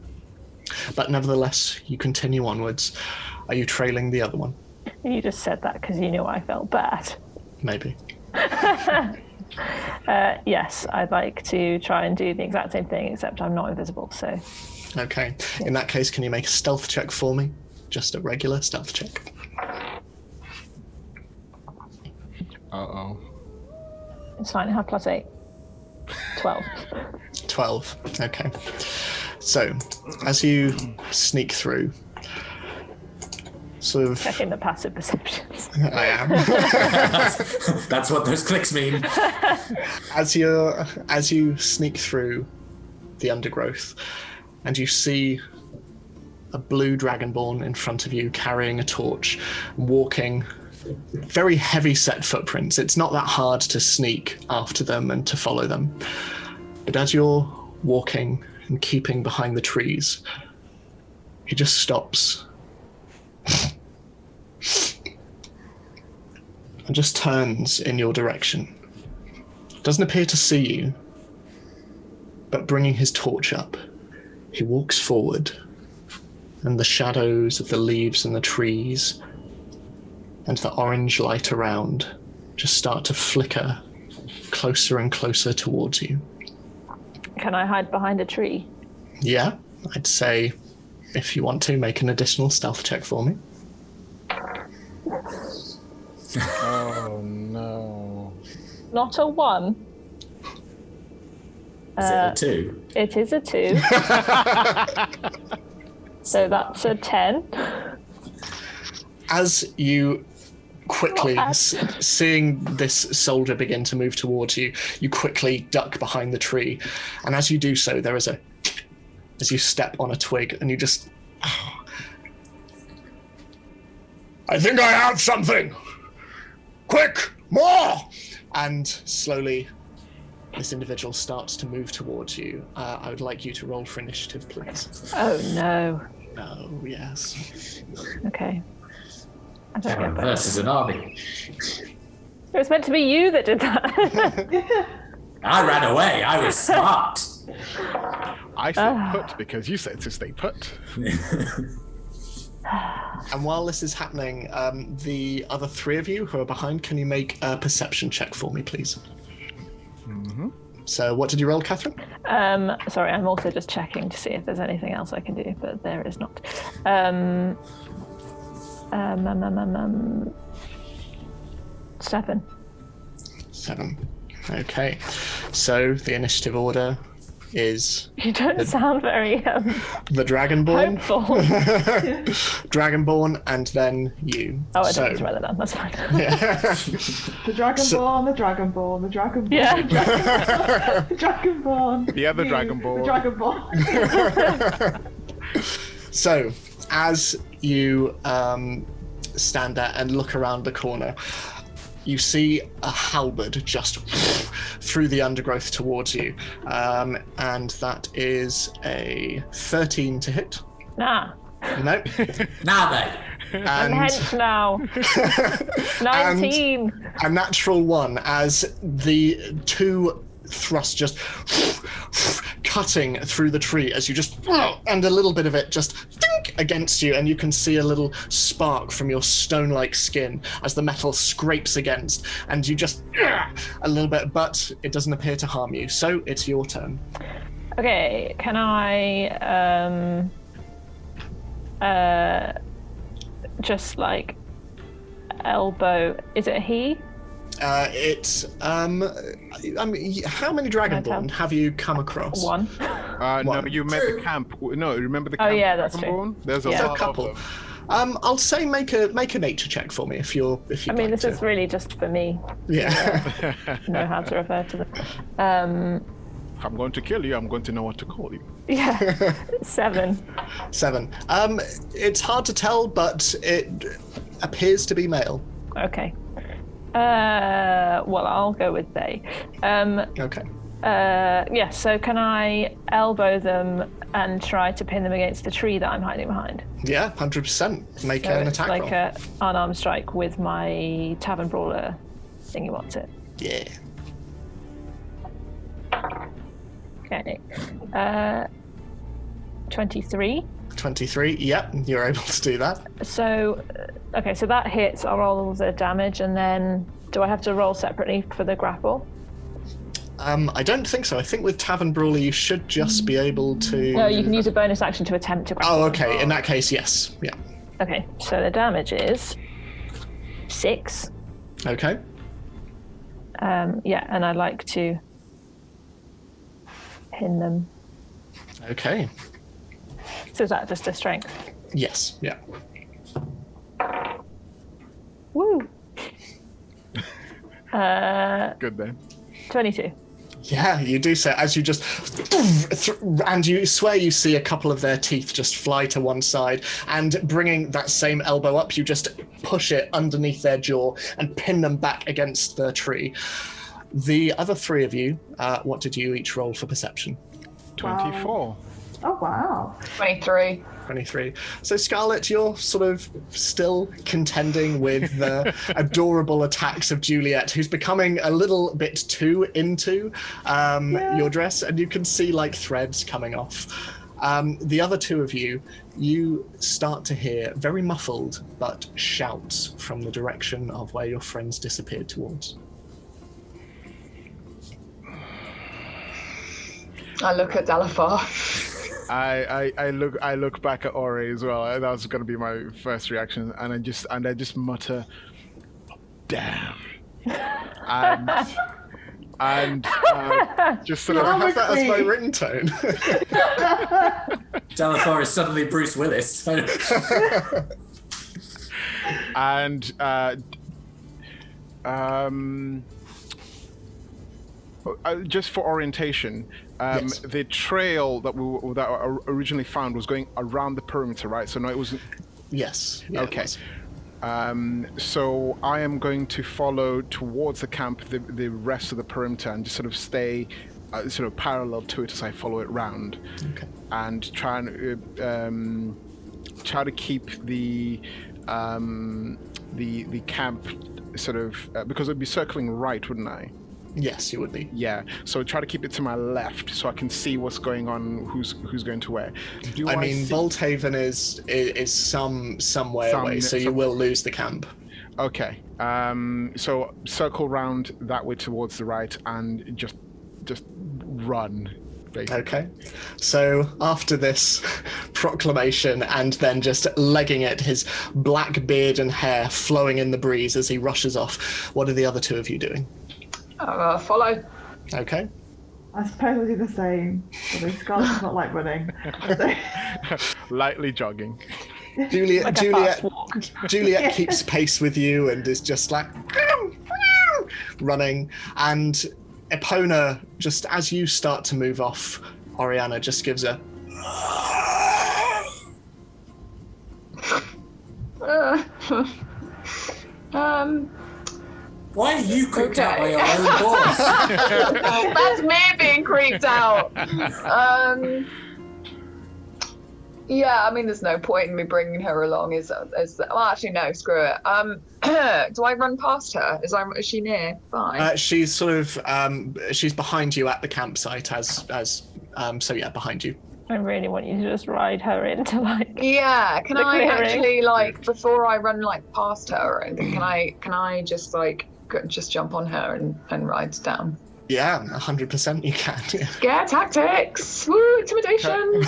But nevertheless, you continue onwards. Are you trailing the other one? You just said that because you knew I felt bad. Maybe. Yes, I'd like to try and do the exact same thing, except I'm not invisible, so... Okay. In that case, can you make a stealth check for me? Just a regular stealth check. Uh-oh. It's fine, I have +8. 12. 12. Okay. So, as you sneak through, sort of... Checking the passive perceptions. I am. That's what those clicks mean. As you sneak through the undergrowth, and you see a blue dragonborn in front of you carrying a torch, walking very heavy set footprints. It's not that hard to sneak after them and to follow them. But as you're walking and keeping behind the trees, he just stops and just turns in your direction. Doesn't appear to see you, but bringing his torch up, he walks forward, and the shadows of the leaves and the trees and the orange light around just start to flicker closer and closer towards you. Can I hide behind a tree? Yeah, I'd say if you want to, make an additional stealth check for me. Oh no. Not a 1. Is it a 2? It is a 2. So that's a 10. As you quickly, seeing this soldier begin to move towards you, you quickly duck behind the tree. And as you do so, there is as you step on a twig, and you just... I think I have something! Quick! More! And slowly, this individual starts to move towards you. I would like you to roll for initiative, please. Oh, no. Oh, yes. Okay. I don't Terra get that. versus an army. It was meant to be you that did that. I ran away. I was smart. I stayed put because you said to stay put. And while this is happening, the other three of you who are behind, can you make a perception check for me, please? Mm-hmm. So what did you roll, Catherine? Sorry, I'm also just checking to see if there's anything else I can do, but there is not. 7. 7. Okay. So the initiative order is You don't sound very the Dragonborn, hopeful. Dragonborn, and then you. Oh, I don't need to write that down. That's fine. The Dragonborn, the Dragonborn, the Dragonborn. Yeah. The Dragonborn. The other you, Dragonborn. The Dragonborn. So, as you stand there and look around the corner, you see a halberd just through the undergrowth towards you, and that is a 13 to hit. Nah. Nope. Now then. I'm hench now. 19. And a natural 1 as the 2 thrusts just cutting through the tree as you just, and a little bit of it just think against you, and you can see a little spark from your stone-like skin as the metal scrapes against, and you just a little bit, but it doesn't appear to harm you. So it's your turn. Okay, can I just like elbow? Is it a he? It's I mean, how many Dragonborn have you come across? 1. No, One. you met the camp. No, remember the Oh, camp? yeah, that's true. Dragonborn? There's Yeah. a lot couple. of them. I'll say make a nature check for me if you. I mean, this is really just for me. Yeah. Know how to refer to them. If I'm going to kill you, I'm going to know what to call you. Yeah. 7. 7. It's hard to tell, but it appears to be male. Okay. Well, I'll go with they. Okay. Yeah, so can I elbow them and try to pin them against the tree that I'm hiding behind? Yeah, 100%. Make So an it's attack like roll. a unarmed strike with my tavern brawler thingy. What's it? Yeah. Okay. 23. 23. Yep, you're able to do that. So, okay, so that hits. I'll roll the damage, and then do I have to roll separately for the grapple? I don't think so. I think with Tavern Brawler you should just be able to. No, you can use a bonus action to attempt to grapple. Oh, okay. In that case, yes. Yeah. Okay, so the damage is 6. Okay. Yeah, and I'd like to pin them. Okay. So is that just a strength? Yes. Yeah. Woo! Good then. 22. Yeah, you do so as you just, and you swear you see a couple of their teeth just fly to one side, and bringing that same elbow up, you just push it underneath their jaw and pin them back against the tree. The other 3 of you, what did you each roll for perception? 24. Oh, wow. 23. 23. So Scarlett, you're sort of still contending with the adorable attacks of Juliet, who's becoming a little bit too into your dress, and you can see like threads coming off. The other 2 of you, you start to hear very muffled but shouts from the direction of where your friends disappeared towards. I look at Dalafar. I look back at Ore as well. That was going to be my first reaction, and I just mutter, "Damn," and just sort I of have that as my ringtone. Dalafar is suddenly Bruce Willis. and Just for orientation, Yes. the trail that I originally found was going around the perimeter, right? So no, it wasn't. Yes. Yeah, it Okay. was. So I am going to follow towards the camp the rest of the perimeter and just sort of stay sort of parallel to it as I follow it round, Okay. and try to keep the camp sort of because it'd be circling right, wouldn't I? Yes, you would be. Yeah. So try to keep it to my left so I can see what's going on, who's going to where. I mean, Volthaven is some way away, so you will lose the camp. Okay. So circle round that way towards the right and just run, basically. Okay. So after this proclamation and then just legging it, his black beard and hair flowing in the breeze as he rushes off, what are the other two of you doing? Follow. Okay. I suppose we'll do the same. Although Scarlet does not like running. So... Lightly jogging. Juliet fast walk. Juliet keeps pace with you and is just like running. And Epona, just as you start to move off, Oriana just gives a Why are you creeped out by Okay. your own boss? That's me being creeped out. Yeah, I mean, there's no point in me bringing her along. Well, actually, no, screw it. Do I run past her? Is she near? Fine. she's sort of she's behind you at the campsite so yeah, behind you. I really want you to just ride her into Yeah, can the I clearing. actually before I run past her or anything? Can I just just jump on her and ride down? Yeah, 100% you can. Scare tactics! Woo, intimidation!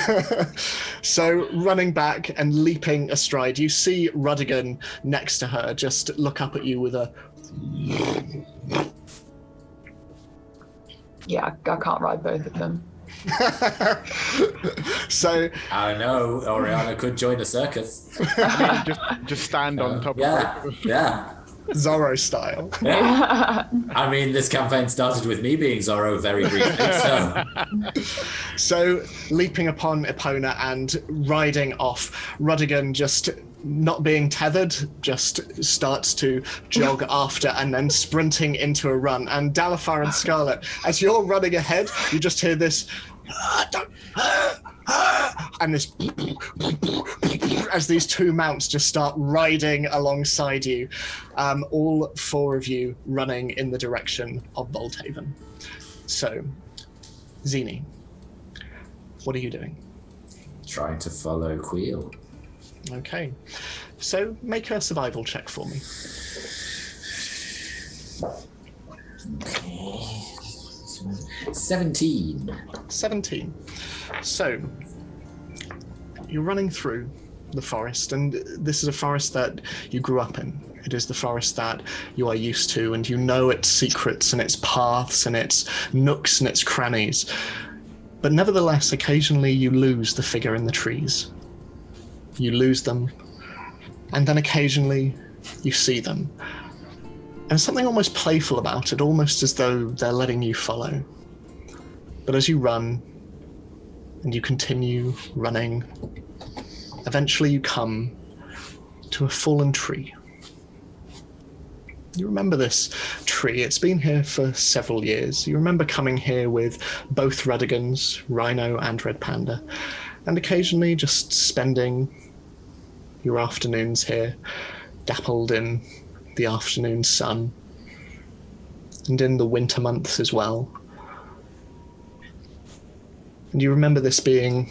So running back and leaping astride, you see Rudigan next to her just look up at you with a Yeah, I can't ride both of them. So I know, Oriana could join the circus. just stand on top Yeah, of it. yeah, Zorro style. yeah. I mean, this campaign started with me being Zorro very briefly, so... So leaping upon Epona and riding off, Rudigan just not being tethered, just starts to jog after and then sprinting into a run. And Dalifar and Scarlet, as you're running ahead, you just hear this and this as these two mounts just start riding alongside you, all four of you running in the direction of Volthaven. So, Xenie, what are you doing? Trying to follow Queel. Okay, so make a survival check for me. 17. 17. So, you're running through the forest, and this is a forest that you grew up in. It is the forest that you are used to, and you know its secrets and its paths and its nooks and its crannies. But nevertheless, occasionally you lose the figure in the trees. You lose them, and then occasionally you see them. And there's something almost playful about it, almost as though they're letting you follow. But as you run, and you continue running, eventually you come to a fallen tree. You remember this tree. It's been here for several years. You remember coming here with both Rudigans, Rhino and Red Panda, and occasionally just spending your afternoons here, dappled in the afternoon sun, and in the winter months as well. And you remember this being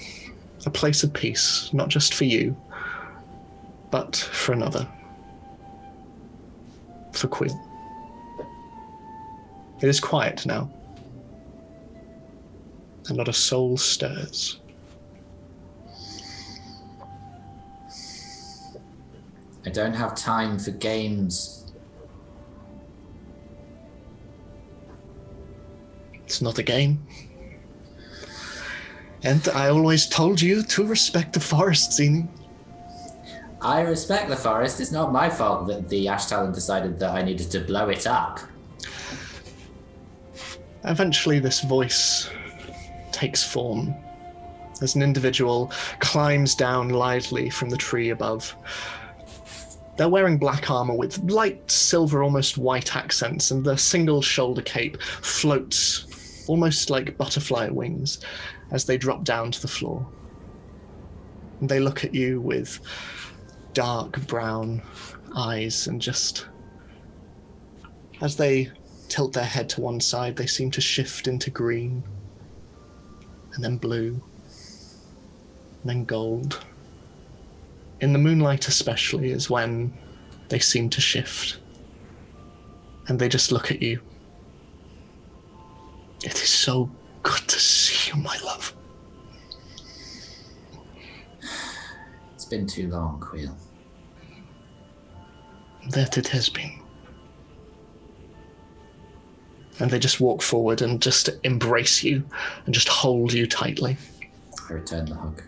a place of peace, not just for you, but for another. For Queel. It is quiet now, and not a soul stirs. I don't have time for games. It's not a game. And I always told you to respect the forest, Xenie. I respect the forest. It's not my fault that the Ash Talon decided that I needed to blow it up. Eventually, this voice takes form as an individual climbs down lightly from the tree above. They're wearing black armor with light silver, almost white accents, and the single shoulder cape floats almost like butterfly wings as they drop down to the floor. And they look at you with dark brown eyes, and just as they tilt their head to one side, they seem to shift into green, and then blue, and then gold. In the moonlight especially is when they seem to shift, and they just look at you. It is so good to see you, my love. It's been too long, Quill. That it has been. And they just walk forward and just embrace you and just hold you tightly. I return the hug.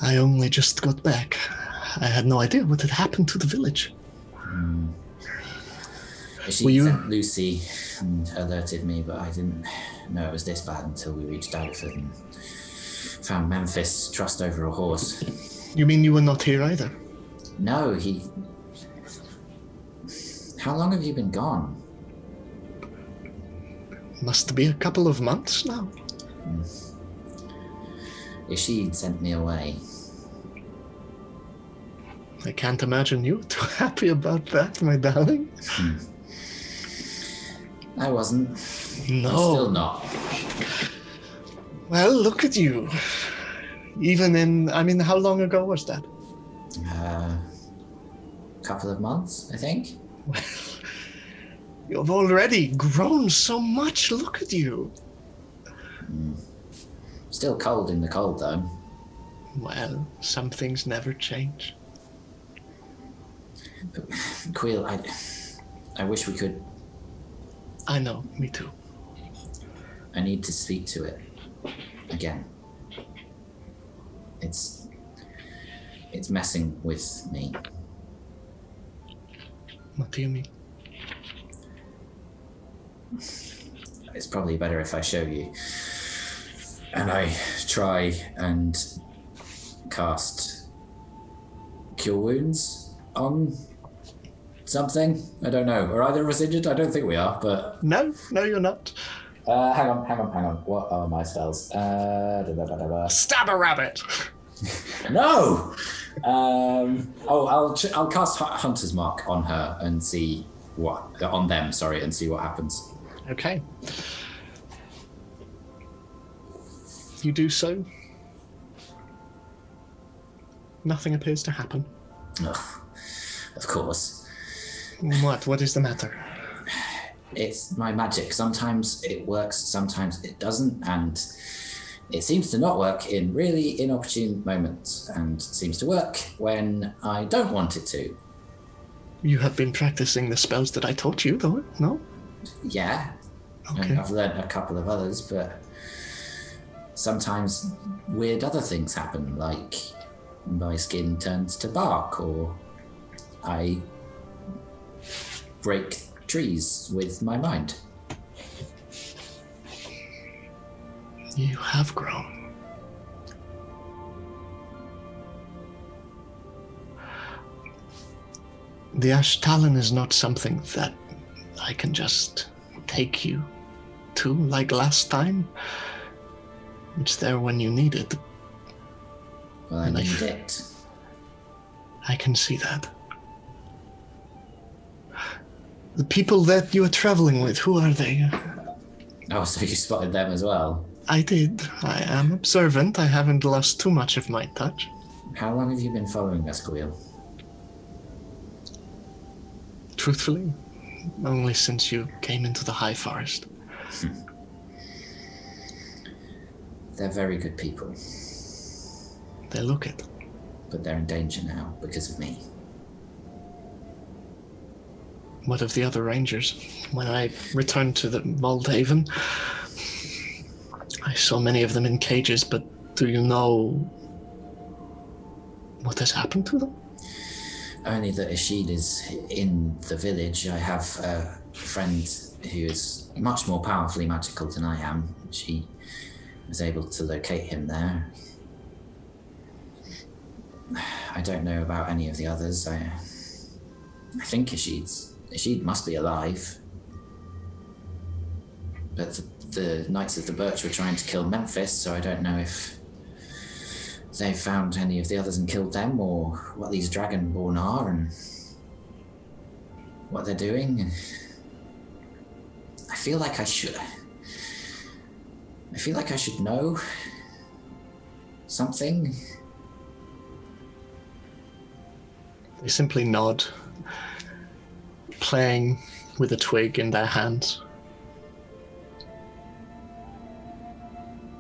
I only just got back. I had no idea what had happened to the village. She sent Lucy and alerted me, but I didn't know it was this bad until we reached Daggerford and found Memphis trussed over a horse. You mean you were not here either? No, he... How long have you been gone? Must be a couple of months now. If she'd sent me away. I can't imagine you were too happy about that, my darling. I wasn't. No. I'm still not. Well, look at you. Even in, how long ago was that? Couple of months, I think. Well, you've already grown so much. Look at you. Still cold in the cold, though. Well, some things never change. Quill, I wish we could... I know, me too. I need to speak to it again. It's messing with me. What do you mean? It's probably better if I show you. And I try and cast Cure Wounds on something. I don't know. Are either of us injured? I don't think we are, but... No, you're not. Hang on. What are my spells? Stab a rabbit! No! I'll cast Hunter's Mark on her and see what... On them, sorry, and see what happens. Okay. You do so. Nothing appears to happen. Ugh, of course. What is the matter? It's my magic. Sometimes it works, sometimes it doesn't, and it seems to not work in really inopportune moments, and seems to work when I don't want it to. You have been practicing the spells that I taught you, though, no? Yeah. Okay. And I've learned a couple of others, but sometimes weird other things happen, like my skin turns to bark, or I break trees with my mind. You have grown. The Ash Talon is not something that I can just take you to like last time. It's there when you need it. Well, I need it. I can see that. The people that you are traveling with, who are they? Oh, so you spotted them as well? I did. I am observant. I haven't lost too much of my touch. How long have you been following us, Quill? Truthfully, only since you came into the High Forest. They're very good people. They look it. But they're in danger now because of me. What of the other rangers? When I returned to the Waldhaven, I saw many of them in cages, but do you know What has happened to them? Only that Ishid is in the village. I have a friend who is much more powerfully magical than I am. She was able to locate him there. I don't know about any of the others. I think Ishid must be alive. But the Knights of the Birch were trying to kill Memphis, so I don't know if they've found any of the others and killed them, or what these Dragonborn are and what they're doing. I feel like I should know something. They simply nod, playing with a twig in their hands.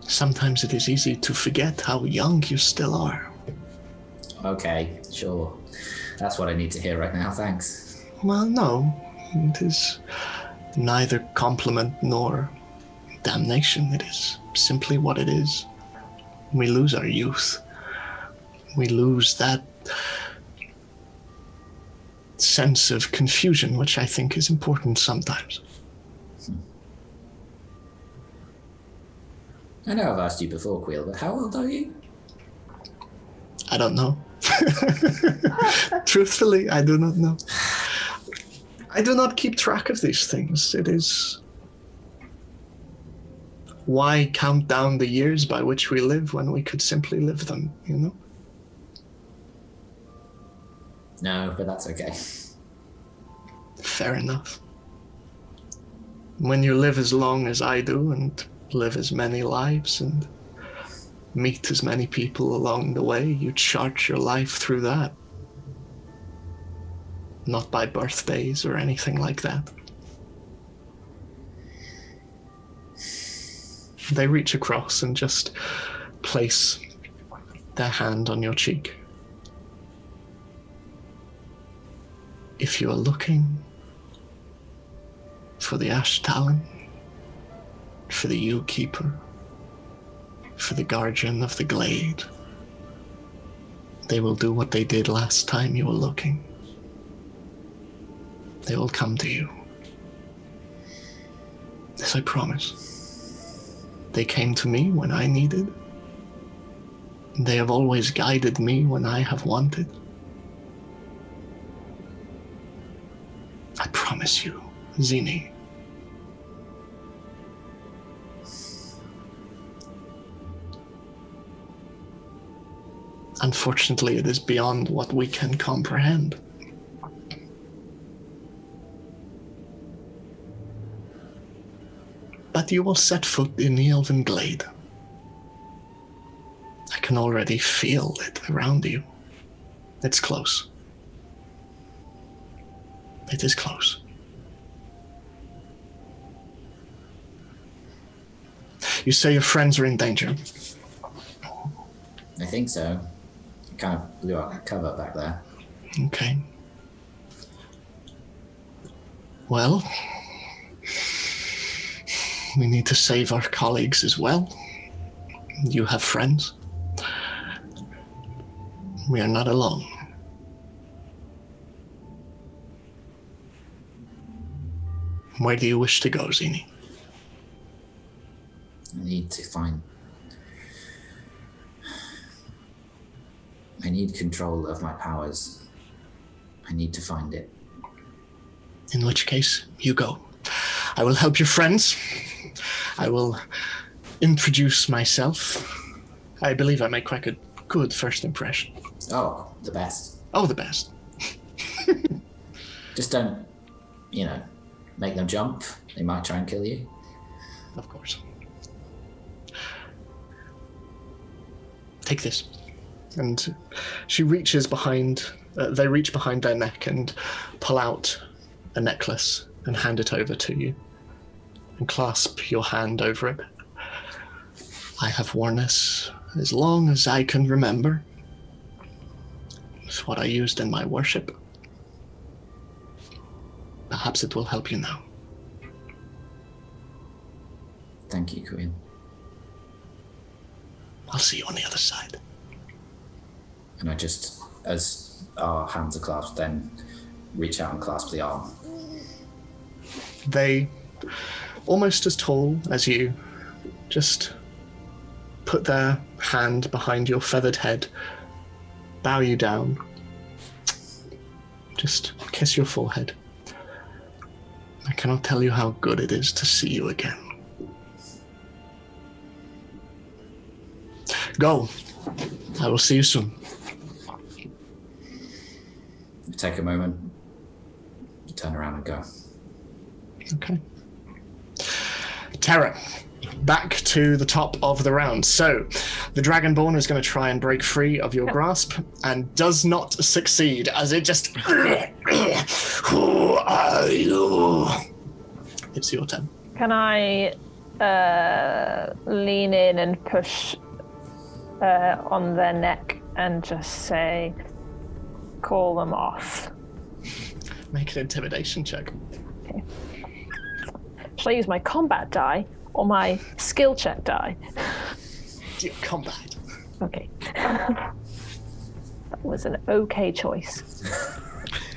Sometimes it is easy to forget how young you still are. Okay, sure. That's what I need to hear right now, thanks. Well, no. It is neither compliment nor damnation. It is simply what it is. We lose our youth. We lose that sense of confusion, which I think is important sometimes. I know I've asked you before, Queel, but how old are you? I don't know. Truthfully, I do not know. I do not keep track of these things. It is... Why count down the years by which we live when we could simply live them, you know? No, but that's okay. Fair enough. When you live as long as I do and live as many lives and meet as many people along the way, you chart your life through that. Not by birthdays or anything like that. They reach across and just place their hand on your cheek. If you are looking for the Ash Talon, for the Yew Keeper, for the Guardian of the Glade, they will do what they did last time you were looking. They will come to you. This I promise. They came to me when I needed. They have always guided me when I have wanted. I promise you, Xenie. Unfortunately, it is beyond what we can comprehend. But you will set foot in the Elven Glade. I can already feel it around you. It's close. It is close. You say your friends are in danger. I think so. I kind of blew out cover back there. Okay. Well, we need to save our colleagues as well. You have friends. We are not alone. Where do you wish to go, Xenie? I need control of my powers. I need to find it. In which case, you go. I will help your friends. I will introduce myself. I believe I make quite a good first impression. Oh, the best. Oh, the best. Just don't, make them jump. They might try and kill you. Of course. Take this. And she reaches behind, they reach behind their neck and pull out a necklace and hand it over to you. And clasp your hand over it. I have worn this as long as I can remember. It's what I used in my worship. Perhaps it will help you now. Thank you, Queen. I'll see you on the other side. And I just, as our hands are clasped, then reach out and clasp the arm. They, almost as tall as you, just put their hand behind your feathered head, bow you down, just kiss your forehead. I cannot tell you how good it is to see you again. Go. I will see you soon. Take a moment, turn around and go. Okay. Terra, back to the top of the round. So, the Dragonborn is going to try and break free of your grasp and does not succeed as it just... Who are you? It's your turn. Can I lean in and push on their neck and just say, call them off? Make an intimidation check. Okay. Shall I use my combat die or my skill check die? Do combat. Okay. That was an okay choice.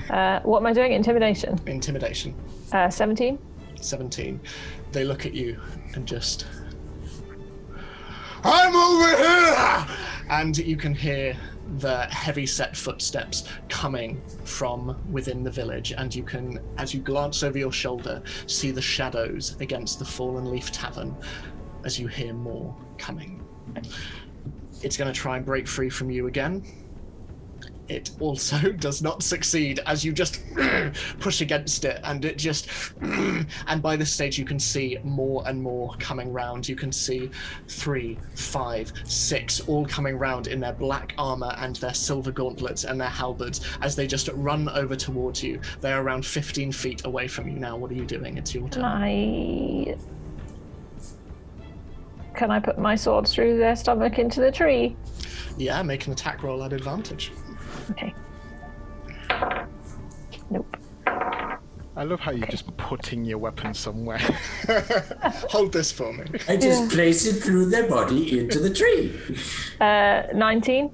What am I doing? Intimidation? Intimidation. 17? 17. They look at you and just... I'm over here! And you can hear the heavy-set footsteps coming from within the village, and you can, as you glance over your shoulder, see the shadows against the Fallen Leaf Tavern as you hear more coming. It's going to try and break free from you again. It also does not succeed as you just push against it, and it just... And by this stage you can see more and more coming round. You can see 3, 5, 6 all coming round in their black armor and their silver gauntlets and their halberds as they just run over towards you. They're around 15 feet away from you now. What are you doing? It's your turn. Can I put my sword through their stomach into the tree? Yeah, make an attack roll at advantage. Okay. Nope. I love how you're just putting your weapon somewhere. Hold this for me. I just place it through their body into the tree. 19.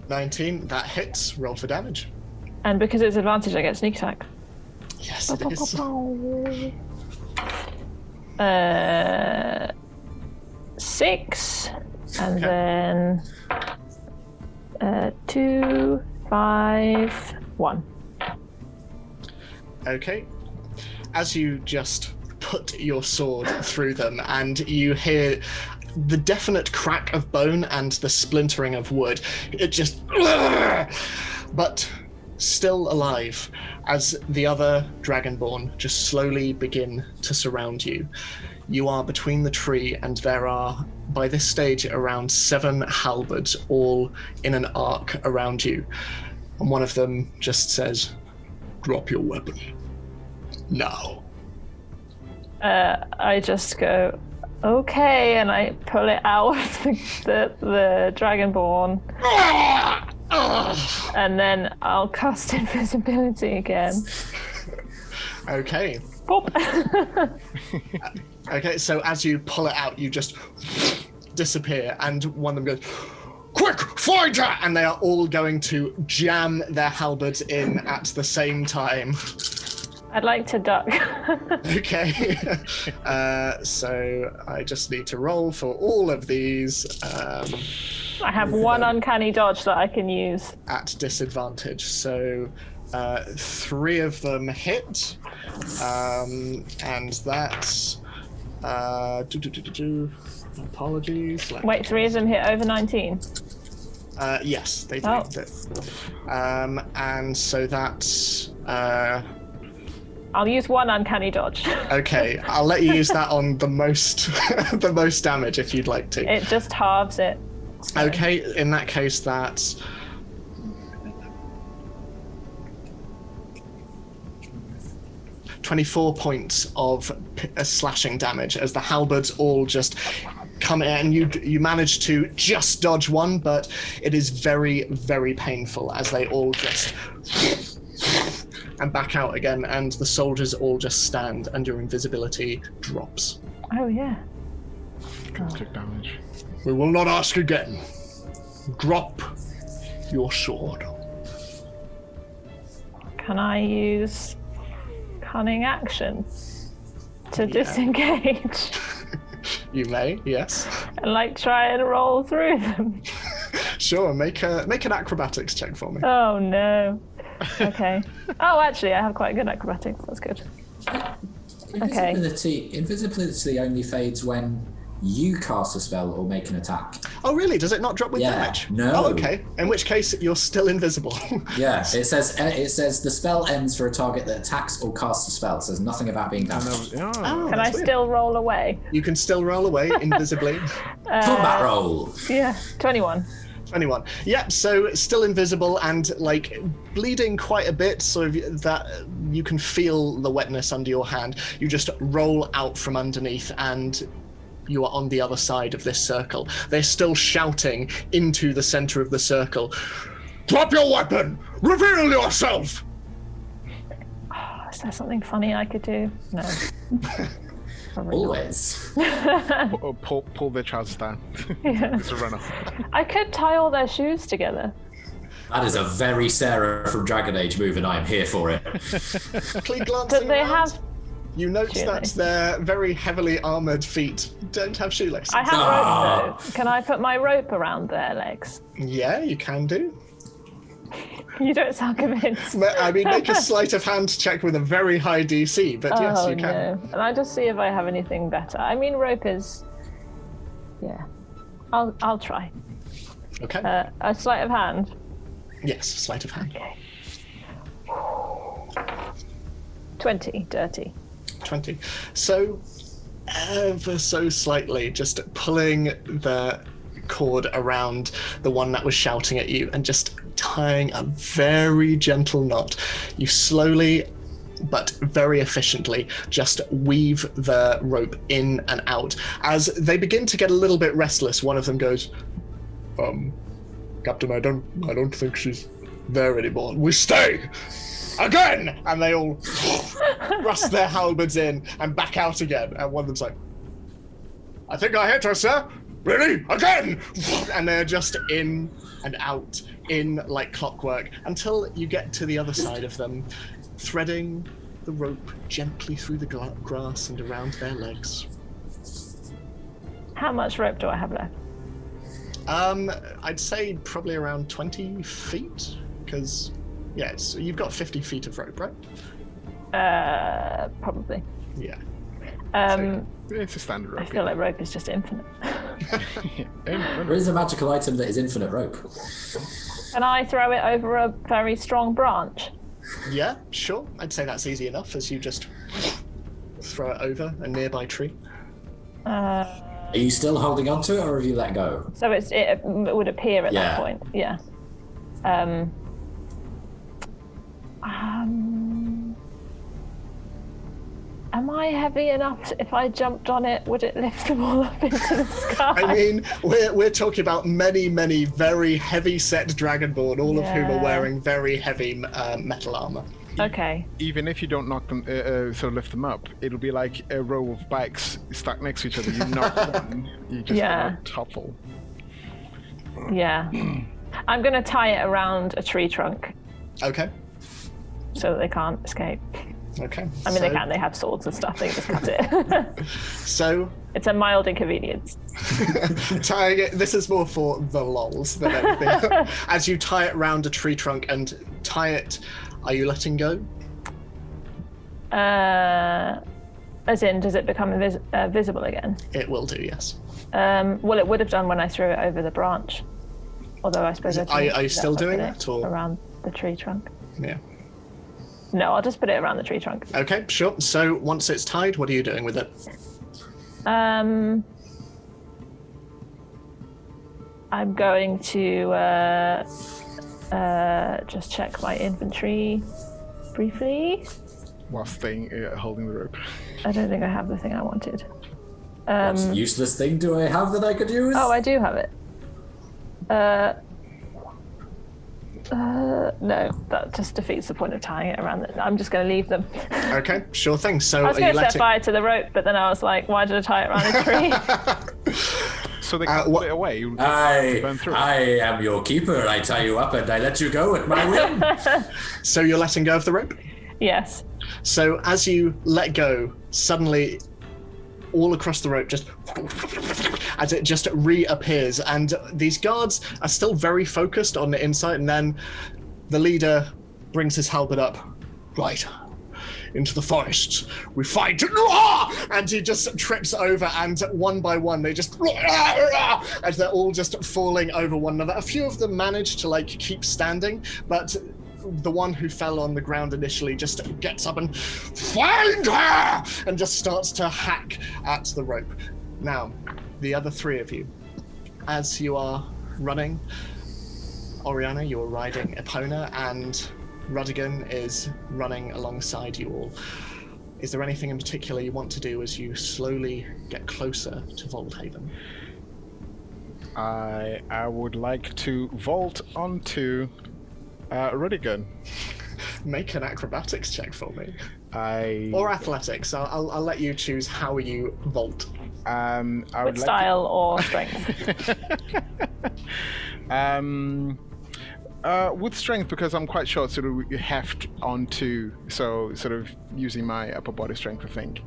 19, that hits. Roll for damage. And because it's advantage, I get sneak attack. Yes, it is. 6. And then 2, 5, 1. Okay. As you just put your sword through them and you hear the definite crack of bone and the splintering of wood, it just... But still alive as the other Dragonborn just slowly begin to surround you. You are between the tree and there are, by this stage, around 7 halberds all in an arc around you. And one of them just says, drop your weapon. Now. I just go, okay, and I pull it out of the Dragonborn. And then I'll cast invisibility again. Okay. Pop. Okay, so as you pull it out, you just disappear, and one of them goes, quick, find her! And they are all going to jam their halberds in at the same time. I'd like to duck. Okay. So I just need to roll for all of these. I have one uncanny dodge that I can use. At disadvantage. So 3 of them hit. And that's... apologies. Wait, 3 of them hit over 19? Yes, they do. Oh. And so that's... I'll use one uncanny dodge. Okay, I'll let you use that on the most the most damage if you'd like to. It just halves it. So. Okay, in that case that's... ...24 points of slashing damage as the halberds all just come in. You manage to just dodge one, but it is very, very painful as they all just... and back out again, and the soldiers all just stand and your invisibility drops. Oh, yeah. Drop damage. We will not ask again. Drop your sword. Can I use cunning action to disengage? You may, yes. And like try and roll through them. Sure, make an acrobatics check for me. Oh no. Okay. Oh, actually, I have quite good acrobatics. That's good. Okay. Invisibility only fades when you cast a spell or make an attack. Oh, really? Does it not drop with damage? No. Oh, okay. In which case, you're still invisible. Yeah, it says the spell ends for a target that attacks or casts a spell. It says nothing about being damaged. Can I still roll away? You can still roll away invisibly. Combat roll. Yeah, 21. 21. Yeah, so still invisible and like bleeding quite a bit, so that you can feel the wetness under your hand. You just roll out from underneath and you are on the other side of this circle. They're still shouting into the center of the circle. Drop your weapon! Reveal yourself! Oh, is there something funny I could do? No. Always. Pull their trousers down. Yeah. It's a runner. I could tie all their shoes together. That is a very Sarah from Dragon Age move, and I am here for it. Quickly glancing Do they around, have... you note that shoelaces? their very heavily armored feet don't have shoelaces. I have rope though. Can I put my rope around their legs? Yeah, you can do. You don't sound convinced. I mean, make a sleight of hand check with a very high DC, but yes, you can. No. And I just see if I have anything better. I mean, rope is... Yeah. I'll try. Okay. A sleight of hand. Yes, sleight of hand. Okay. 20, dirty. 20. So, ever so slightly, just pulling the cord around the one that was shouting at you and just tying a very gentle knot. You slowly but very efficiently just weave the rope in and out. As they begin to get a little bit restless, one of them goes, Captain, I don't think she's there anymore. We stay! Again! And they all thrust their halberds in and back out again. And one of them's like, I think I hit her, sir. Really? Again! And they're just in and out, in like clockwork, until you get to the other side of them, threading the rope gently through the grass and around their legs. How much rope do I have left? I'd say probably around 20 feet, because, yeah, you've got 50 feet of rope, right? Probably. Yeah. It's a standard rope. I feel like rope is just infinite. There is a magical item that is infinite rope. Can I throw it over a very strong branch? Yeah, sure. I'd say that's easy enough as you just throw it over a nearby tree. Are you still holding on to it, or have you let go? So it would appear at that point. Yeah. Am I heavy enough? If I jumped on it, would it lift them all up into the sky? I mean, we're talking about many, many very heavy-set Dragonborn, all of whom are wearing very heavy metal armor. Okay. Even if you don't knock them, sort of lift them up, it'll be like a row of bikes stuck next to each other. You knock one, you just topple. Yeah. I'm going to tie it around a tree trunk. Okay. So that they can't escape. Okay. I mean, they can. They have swords and stuff. They can just cut it. So... It's a mild inconvenience. Tying it... This is more for the lols than anything. As you tie it round a tree trunk and tie it... Are you letting go? As in, does it become visible again? It will do, yes. Well, it would have done when I threw it over the branch. Although I suppose are you still doing that, or around the tree trunk? Yeah. No, I'll just put it around the tree trunk. Okay, sure. So once it's tied, what are you doing with it? I'm going to just check my inventory briefly. While staying, holding the rope. I don't think I have the thing I wanted. What useless thing do I have that I could use? Oh, I do have it. No, that just defeats the point of tying it around it. I'm just going to leave them. Okay, sure thing. So I was going to set fire to the rope, but then I was like, why did I tie it around a tree? so they can't put it away. Burn through. I am your keeper. I tie you up and I let you go at my whim. So you're letting go of the rope? Yes. So as you let go, suddenly all across the rope just as it just reappears, and these guards are still very focused on the inside, and then the leader brings his halberd up. Right. Into the forests, we fight, and he just trips over, and one by one they just, as they're all just falling over one another. A few of them manage to like keep standing, but the one who fell on the ground initially just gets up and find her, and just starts to hack at the rope. Now, the other three of you, as you are running, Oriana, you are riding Epona, and Rudigan is running alongside you all. Is there anything in particular you want to do as you slowly get closer to Volthaven? I would like to vault onto Rudigan. Make an acrobatics check for me. Or athletics. I'll let you choose how you vault. I would With style or strength? With strength, because I'm quite short, sort of heft onto, so sort of using my upper body strength, I think.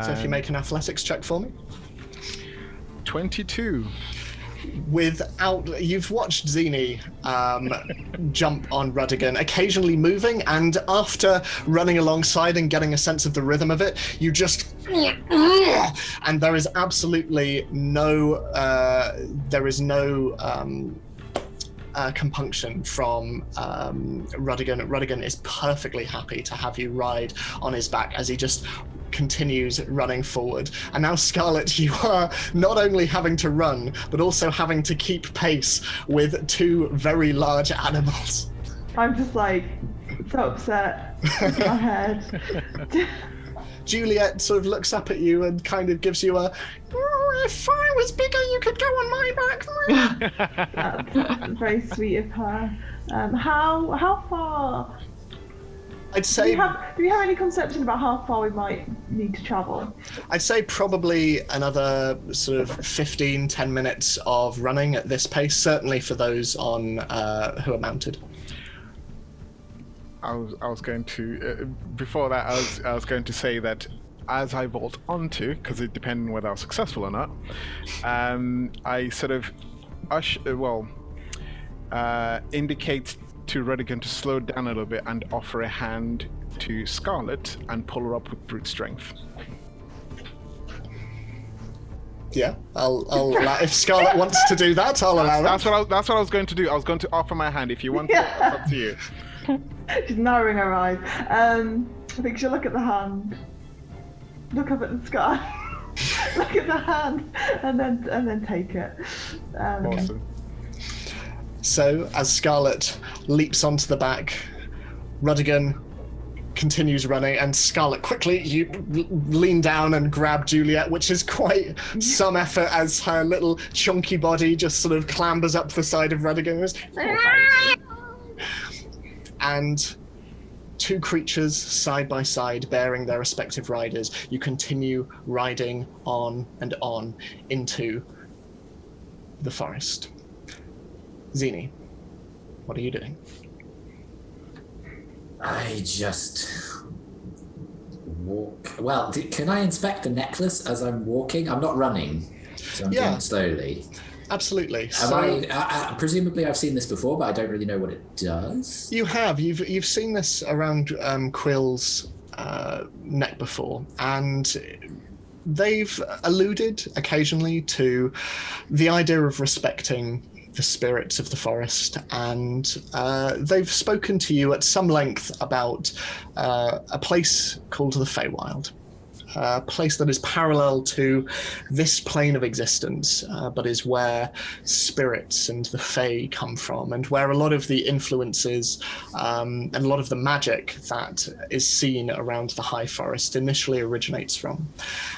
So if you make an athletics check for me. 22. You've watched Xenie jump on Rudigan, occasionally moving, and after running alongside and getting a sense of the rhythm of it, you just, and there is absolutely no, compunction from Rudigan. Rudigan is perfectly happy to have you ride on his back as he just continues running forward. And now, Scarlet, you are not only having to run, but also having to keep pace with two very large animals. I'm just like so upset in my head. Juliet sort of looks up at you and kind of gives you a, if I was bigger, you could go on my back. That's very sweet of her. How far? I'd say. Do you have any conception about how far we might need to travel? I'd say probably another sort of 10 minutes of running at this pace, certainly for those on who are mounted. I was going to before that I was going to say that as I vault onto, because it depends on whether I was successful or not, I sort of indicate to Rudigan to slow down a little bit and offer a hand to Scarlet and pull her up with brute strength. Yeah, I'll allow, if Scarlet wants to do that, I'll allow that. That's what I was going to do. I was going to offer my hand. If you want to, it's up to you. She's narrowing her eyes. I think she'll look at the hand, look up at the sky, look at the hand, and then take it. Awesome. So as Scarlet leaps onto the back, Rudigan continues running, and Scarlet quickly you lean down and grab Juliet, which is quite some effort as her little chunky body just sort of clambers up the side of Rudigan. And two creatures side by side bearing their respective riders, you continue riding on and on into the forest. Xenie, what are you doing? I just walk. Well, can I inspect the necklace as I'm walking? I'm not running, so I'm doing it slowly. Absolutely. Presumably I've seen this before, but I don't really know what it does. You have. You've seen this around Quill's neck before, and they've alluded occasionally to the idea of respecting the spirits of the forest, and they've spoken to you at some length about a place called the Feywild. A place that is parallel to this plane of existence, but is where spirits and the Fey come from, and where a lot of the influences and a lot of the magic that is seen around the High Forest initially originates from.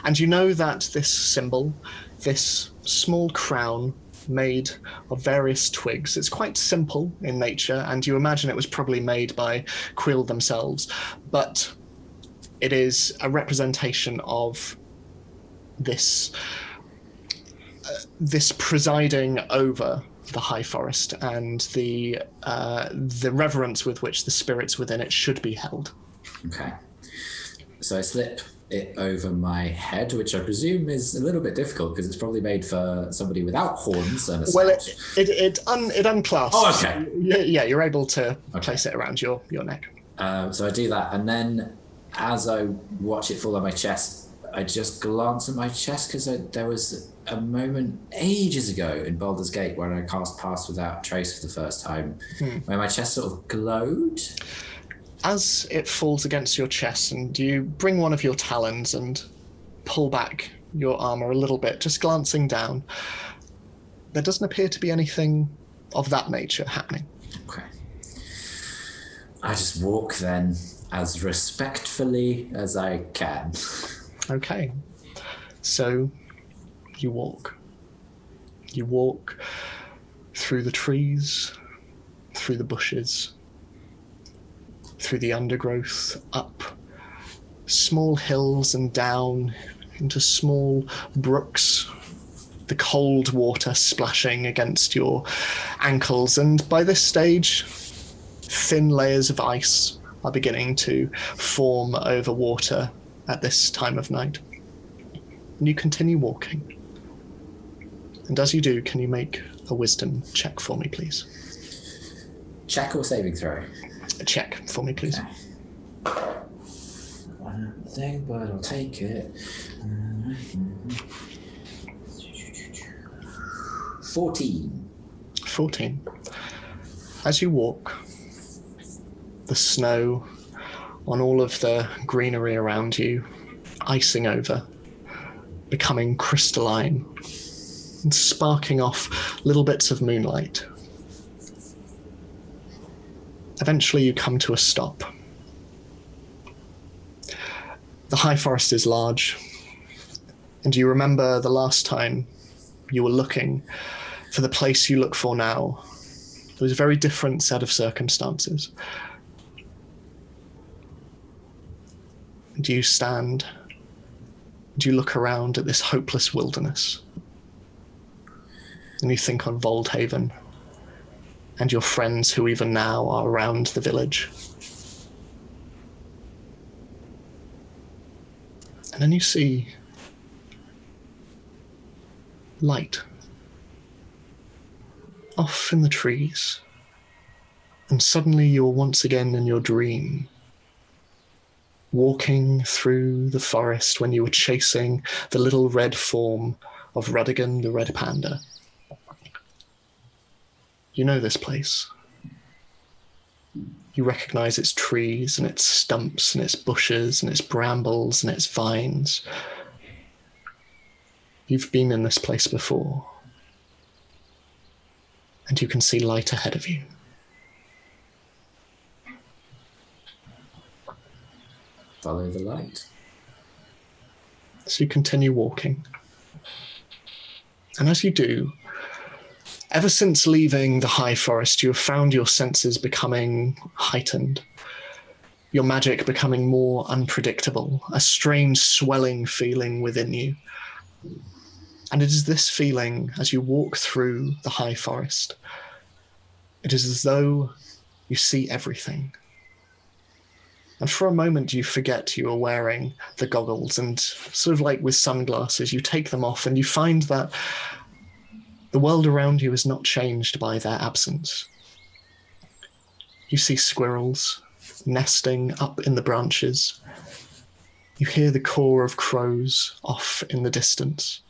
And you know that this symbol, this small crown made of various twigs, it's quite simple in nature, and you imagine it was probably made by Quill themselves, but it is a representation of this this presiding over the High Forest and the reverence with which the spirits within it should be held. Okay. So I slip it over my head, which I presume is a little bit difficult because it's probably made for somebody without horns and a snout. It unclasps. Oh, okay. Yeah, you're able to place it around your neck. So I do that, and then as I watch it fall on my chest, I just glance at my chest because there was a moment ages ago in Baldur's Gate when I cast Pass Without a Trace for the first time, where my chest sort of glowed. As it falls against your chest, and you bring one of your talons and pull back your armor a little bit, just glancing down, there doesn't appear to be anything of that nature happening. Okay. I just walk then as respectfully as I can. Okay. So you walk. You walk through the trees, through the bushes, through the undergrowth, up small hills and down into small brooks, the cold water splashing against your ankles. And by this stage, thin layers of ice are beginning to form over water at this time of night. And you continue walking. And as you do, can you make a wisdom check for me, please? Check or saving throw? A check for me, please. Okay. One thing, but I'll take it. 14. 14. As you walk, the snow on all of the greenery around you, icing over, becoming crystalline, and sparking off little bits of moonlight. Eventually you come to a stop. The High Forest is large, and you remember the last time you were looking for the place you look for now. It was a very different set of circumstances. And you stand, and you look around at this hopeless wilderness, and you think on Voldhaven and your friends who even now are around the village. And then you see light off in the trees, and suddenly you're once again in your dream, walking through the forest when you were chasing the little red form of Rudigan the Red Panda. You know this place. You recognize its trees and its stumps and its bushes and its brambles and its vines. You've been in this place before, and you can see light ahead of you. Follow the light. So you continue walking. And as you do, ever since leaving the High Forest, you have found your senses becoming heightened, your magic becoming more unpredictable, a strange swelling feeling within you. And it is this feeling as you walk through the High Forest. It is as though you see everything. And for a moment, you forget you are wearing the goggles, and sort of like with sunglasses, you take them off and you find that the world around you is not changed by their absence. You see squirrels nesting up in the branches. You hear the caw of crows off in the distance.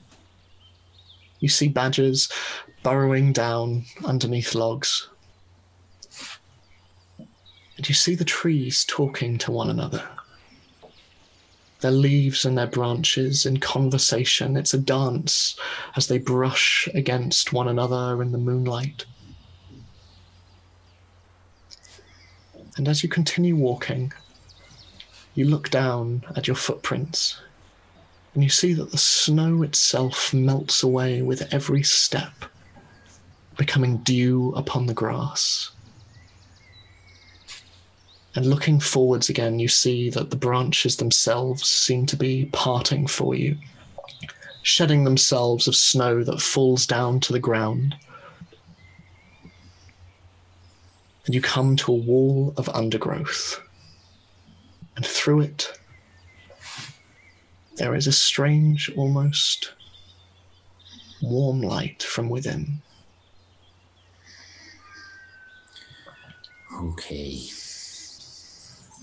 You see badgers burrowing down underneath logs. And you see the trees talking to one another. Their leaves and their branches in conversation. It's a dance as they brush against one another in the moonlight. And as you continue walking, you look down at your footprints, and you see that the snow itself melts away with every step, becoming dew upon the grass. And looking forwards again, you see that the branches themselves seem to be parting for you. shedding themselves of snow that falls down to the ground. And you come to a wall of undergrowth. And through it, there is a strange, almost warm light from within. Okay.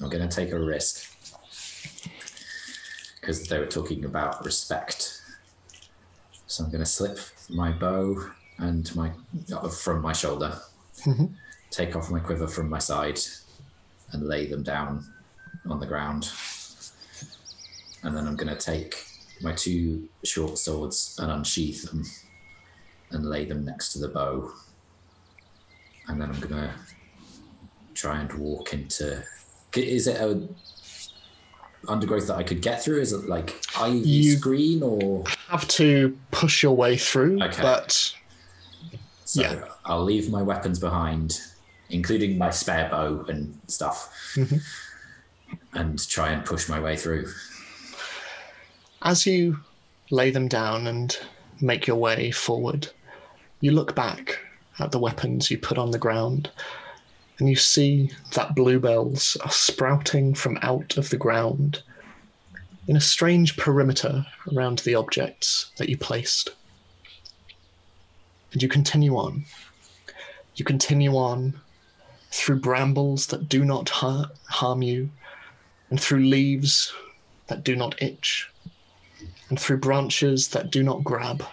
I'm going to take a risk. Because they were talking about respect. So I'm going to slip my bow and from my shoulder. Mm-hmm. Take off my quiver from my side and lay them down on the ground. And then I'm going to take my 2 short swords and unsheath them and lay them next to the bow. And then I'm going to try and walk into... Is it a undergrowth that I could get through? Is it like ivy screen or... have to push your way through, okay. But... So yeah. I'll leave my weapons behind, including my spare bow and stuff, mm-hmm. and try and push my way through. As you lay them down and make your way forward, you look back at the weapons you put on the ground, and you see that bluebells are sprouting from out of the ground in a strange perimeter around the objects that you placed. And you continue on. You continue on through brambles that do not harm you, and through leaves that do not itch, and through branches that do not grab.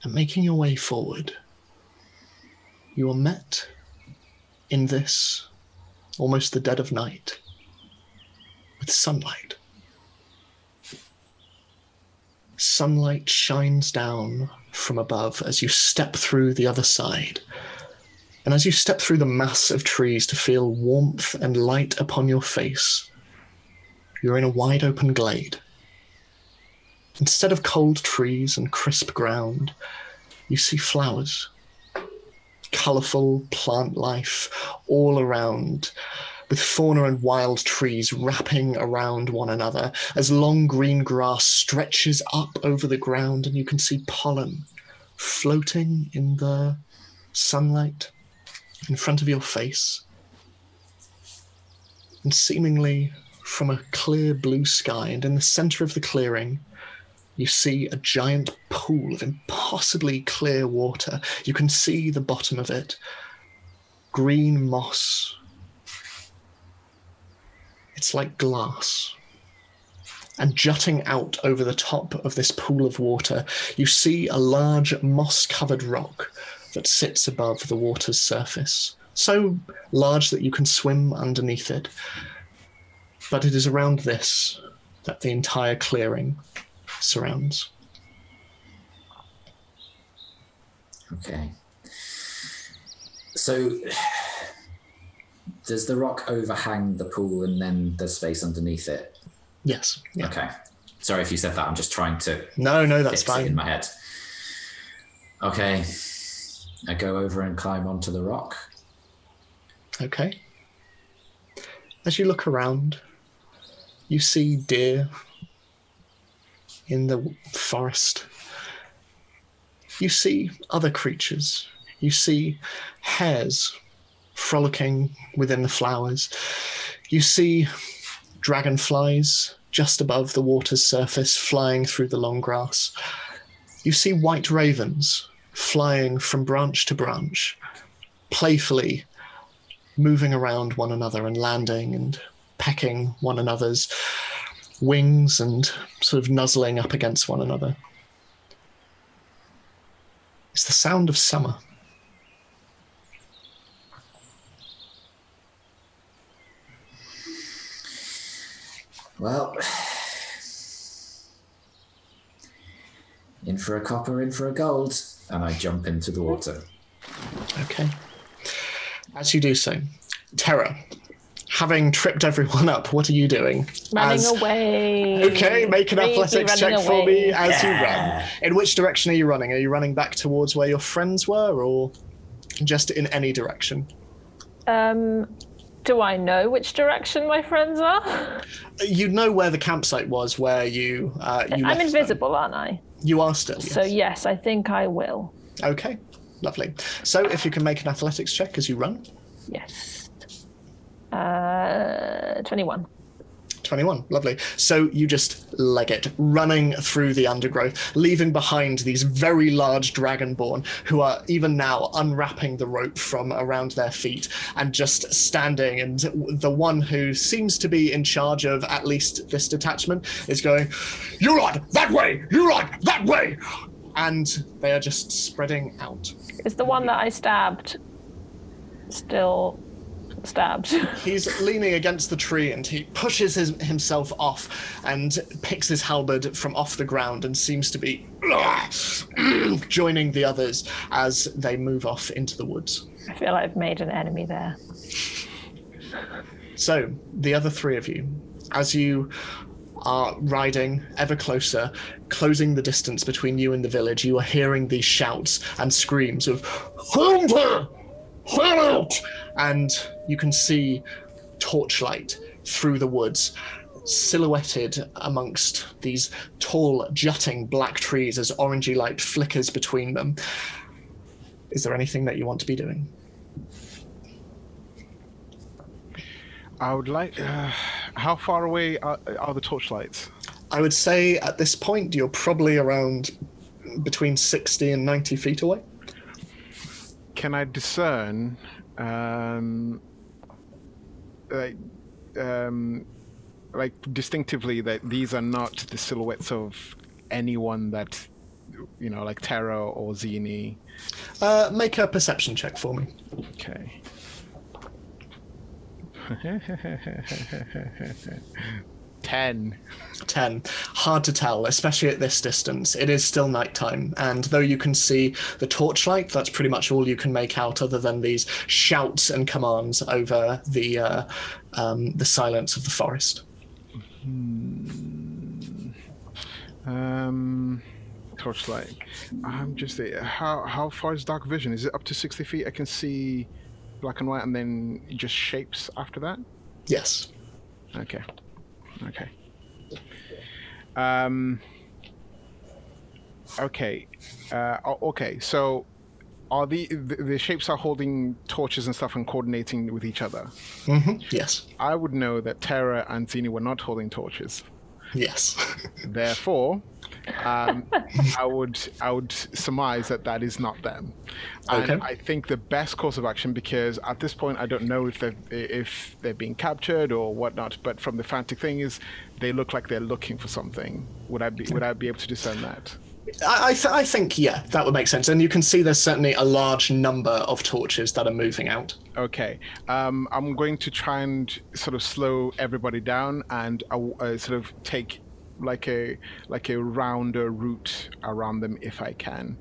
And making your way forward, you are met in this, almost the dead of night, with sunlight. Sunlight shines down from above as you step through the other side. And as you step through the mass of trees to feel warmth and light upon your face, you're in a wide open glade. Instead of cold trees and crisp ground, you see flowers. Colourful plant life all around, with fauna and wild trees wrapping around one another as long green grass stretches up over the ground, and you can see pollen floating in the sunlight in front of your face. And seemingly from a clear blue sky, and in the centre of the clearing, you see a giant pool of impossibly clear water. You can see the bottom of it. Green moss. It's like glass. And jutting out over the top of this pool of water, you see a large moss-covered rock that sits above the water's surface. So large that you can swim underneath it. But it is around this that the entire clearing surrounds. Okay. So, does the rock overhang the pool and then the space underneath it? Yes. Yeah. Okay. Sorry if you said that. I'm just trying to. No, that's fix it fine. in my head. Okay. I go over and climb onto the rock. Okay. As you look around, you see deer in the forest. You see other creatures. You see hares frolicking within the flowers. You see dragonflies just above the water's surface flying through the long grass. You see white ravens flying from branch to branch, playfully moving around one another and landing and pecking one another's wings and sort of nuzzling up against one another. It's the sound of summer. Well, in for a copper, in for a gold, and I jump into the water. Okay. As you do so, Terra, having tripped everyone up, what are you doing? Running away. Okay, make an Bravely athletics check running for me away. as you run. In which direction are you running? Are you running back towards where your friends were, or just in any direction? Do I know which direction my friends are? You know where the campsite was, where you I'm left invisible, aren't I? them. You are still, yes. So yes, I think I will. Okay, lovely. So if you can make an athletics check as you run. Yes. 21. 21, lovely. So you just leg it, running through the undergrowth, leaving behind these very large dragonborn who are even now unwrapping the rope from around their feet and just standing. And the one who seems to be in charge of at least this detachment is going, "You lot, that way! You lot, that way!" And they are just spreading out. Is the one that I stabbed still stabbed? He's leaning against the tree and he pushes himself off and picks his halberd from off the ground and seems to be joining the others as they move off into the woods. I feel like I've made an enemy there. So, the other three of you, as you are riding ever closer, closing the distance between you and the village, you are hearing these shouts and screams of "Hunter! Out!" And you can see torchlight through the woods, silhouetted amongst these tall, jutting black trees as orangey light flickers between them. Is there anything that you want to be doing? I would like... how far away are the torchlights? I would say at this point you're probably around between 60 and 90 feet away. Can I discern... like distinctively that these are not the silhouettes of anyone that, you know, like Terra or Xenie? Make a perception check for me. Okay. 10. Hard to tell, especially at this distance. It is still nighttime, and though you can see the torchlight, that's pretty much all you can make out, other than these shouts and commands over the silence of the forest. Torchlight. I'm just... how far is dark vision? Is it up to 60 feet? I can see black and white, and then just shapes after that? Yes. Okay. Okay. Okay. So, are the shapes are holding torches and stuff and coordinating with each other? Mm-hmm. Yes. I would know that Terra and Xenie were not holding torches. Yes. Therefore, I would surmise that is not them. And Okay. I think the best course of action, because at this point I don't know if they're being captured or whatnot, but from the frantic thing is they look like they're looking for something. Would I be able to discern that? I think, yeah, that would make sense. And you can see there's certainly a large number of torches that are moving out. Okay. I'm going to try and sort of slow everybody down and sort of take like a rounder route around them if I can.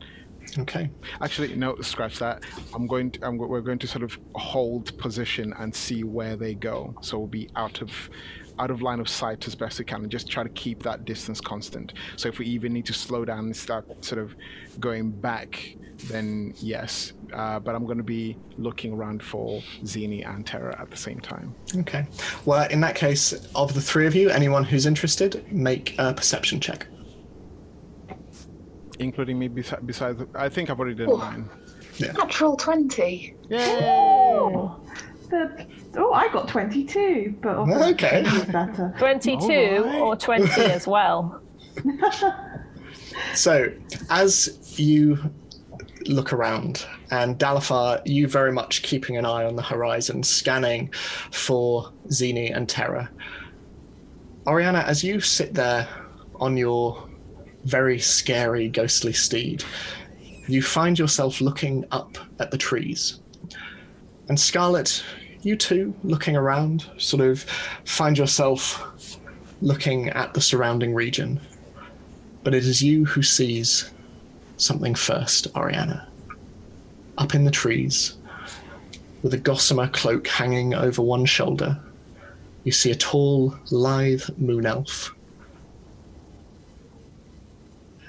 Okay. Actually, no, scratch that. We're going to sort of hold position and see where they go. So we'll be out of line of sight as best we can, and just try to keep that distance constant. So if we even need to slow down and start sort of going back, then yes. But I'm going to be looking around for Xenie and Terra at the same time. Okay. Well, in that case, of the three of you, anyone who's interested, make a perception check. Including me besides... I think I've already done mine. Yeah. Natural 20. Yay! I got 22, but Okay. obviously it's better. 22 Alright. or 20 as well. So, as you look around, and Dalifar, you very much keeping an eye on the horizon, scanning for Xenie and Terra. Oriana, as you sit there on your very scary, ghostly steed, you find yourself looking up at the trees. And Scarlet, you too, looking around, sort of find yourself looking at the surrounding region. But it is you who sees something first, Oriana. Up in the trees, with a gossamer cloak hanging over one shoulder, you see a tall, lithe moon elf.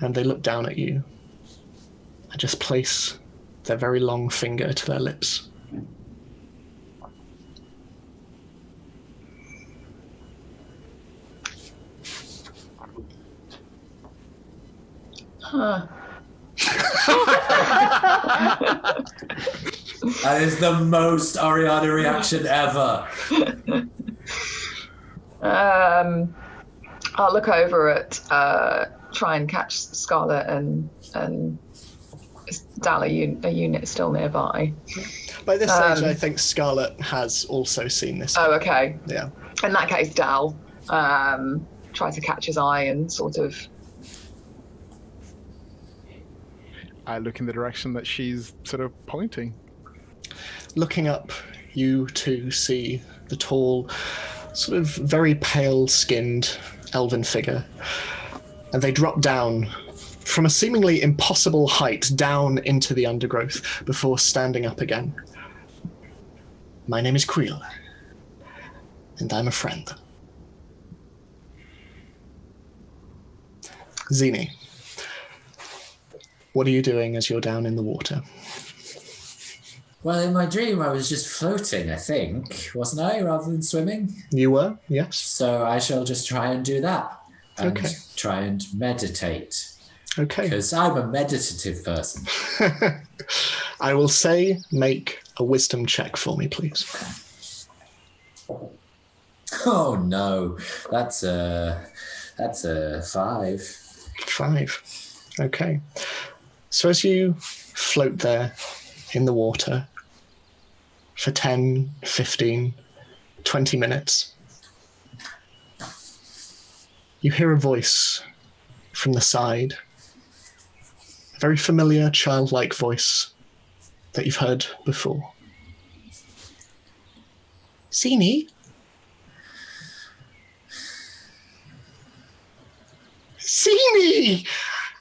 And they look down at you and just place their very long finger to their lips. Huh. That is the most Ariana reaction ever. I'll look over at, try and catch Scarlet and is Dal a unit still nearby? By this stage, I think Scarlet has also seen this. Oh, okay. Yeah. In that case, Dal try to catch his eye and sort of. I look in the direction that she's sort of pointing. Looking up, you two see the tall, sort of very pale-skinned elven figure. And they drop down from a seemingly impossible height down into the undergrowth before standing up again. My name is Creel, and I'm a friend. Xenie, what are you doing as you're down in the water? Well, in my dream, I was just floating, I think, wasn't I, rather than swimming? You were, yes. So I shall just try and do that. And Okay. try and meditate. Okay. Because I'm a meditative person. I will say make a wisdom check for me, please. Oh no, that's a 5. 5. Okay. So as you float there in the water for 10, 15, 20 minutes, you hear a voice from the side. A very familiar, childlike voice that you've heard before. Xenie? Xenie!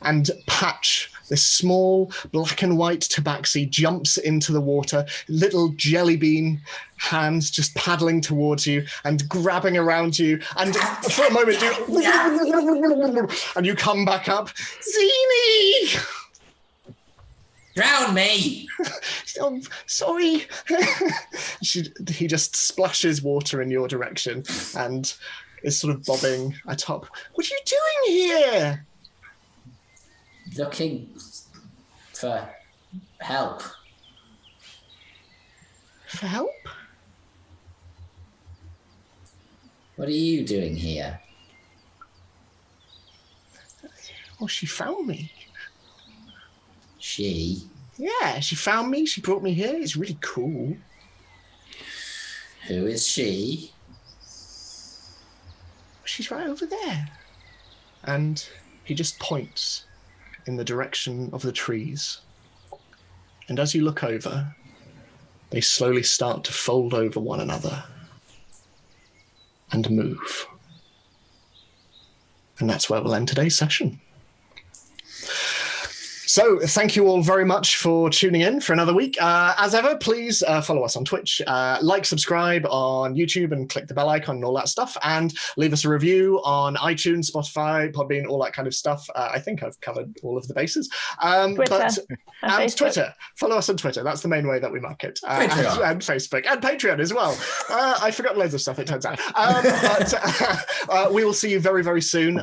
And Patch, this small black and white tabaxi, jumps into the water, little jelly bean hands just paddling towards you and grabbing around you. And for a moment, and you come back up. Xenie! Drown me! Oh, sorry. He just splashes water in your direction and is sort of bobbing atop. What are you doing here? Looking for help. For help? What are you doing here? Well, she found me. She? Yeah, she found me. She brought me here. It's really cool. Who is she? She's right over there. And he just points in the direction of the trees. And as you look over, they slowly start to fold over one another and move. And that's where we'll end today's session. So thank you all very much for tuning in for another week. As ever, please follow us on Twitch, like, subscribe on YouTube and click the bell icon and all that stuff, and leave us a review on iTunes, Spotify, Podbean, all that kind of stuff. I think I've covered all of the bases. Twitter And Twitter. Follow us on Twitter. That's the main way that we market. And Facebook. And Patreon as well. I forgot loads of stuff, it turns out. But we will see you very, very soon,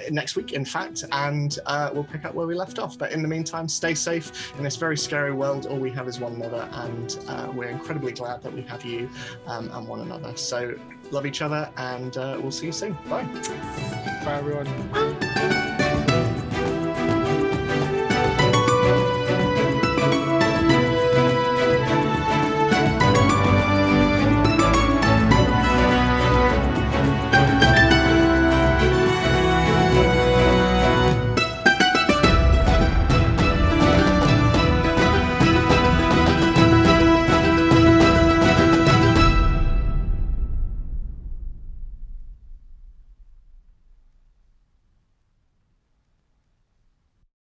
next week, in fact, and we'll pick up where we left off. But in the meantime, stay safe. In this very scary world, all we have is one another, and we're incredibly glad that we have you and one another. So love each other, and we'll see you soon. Bye. Bye, everyone.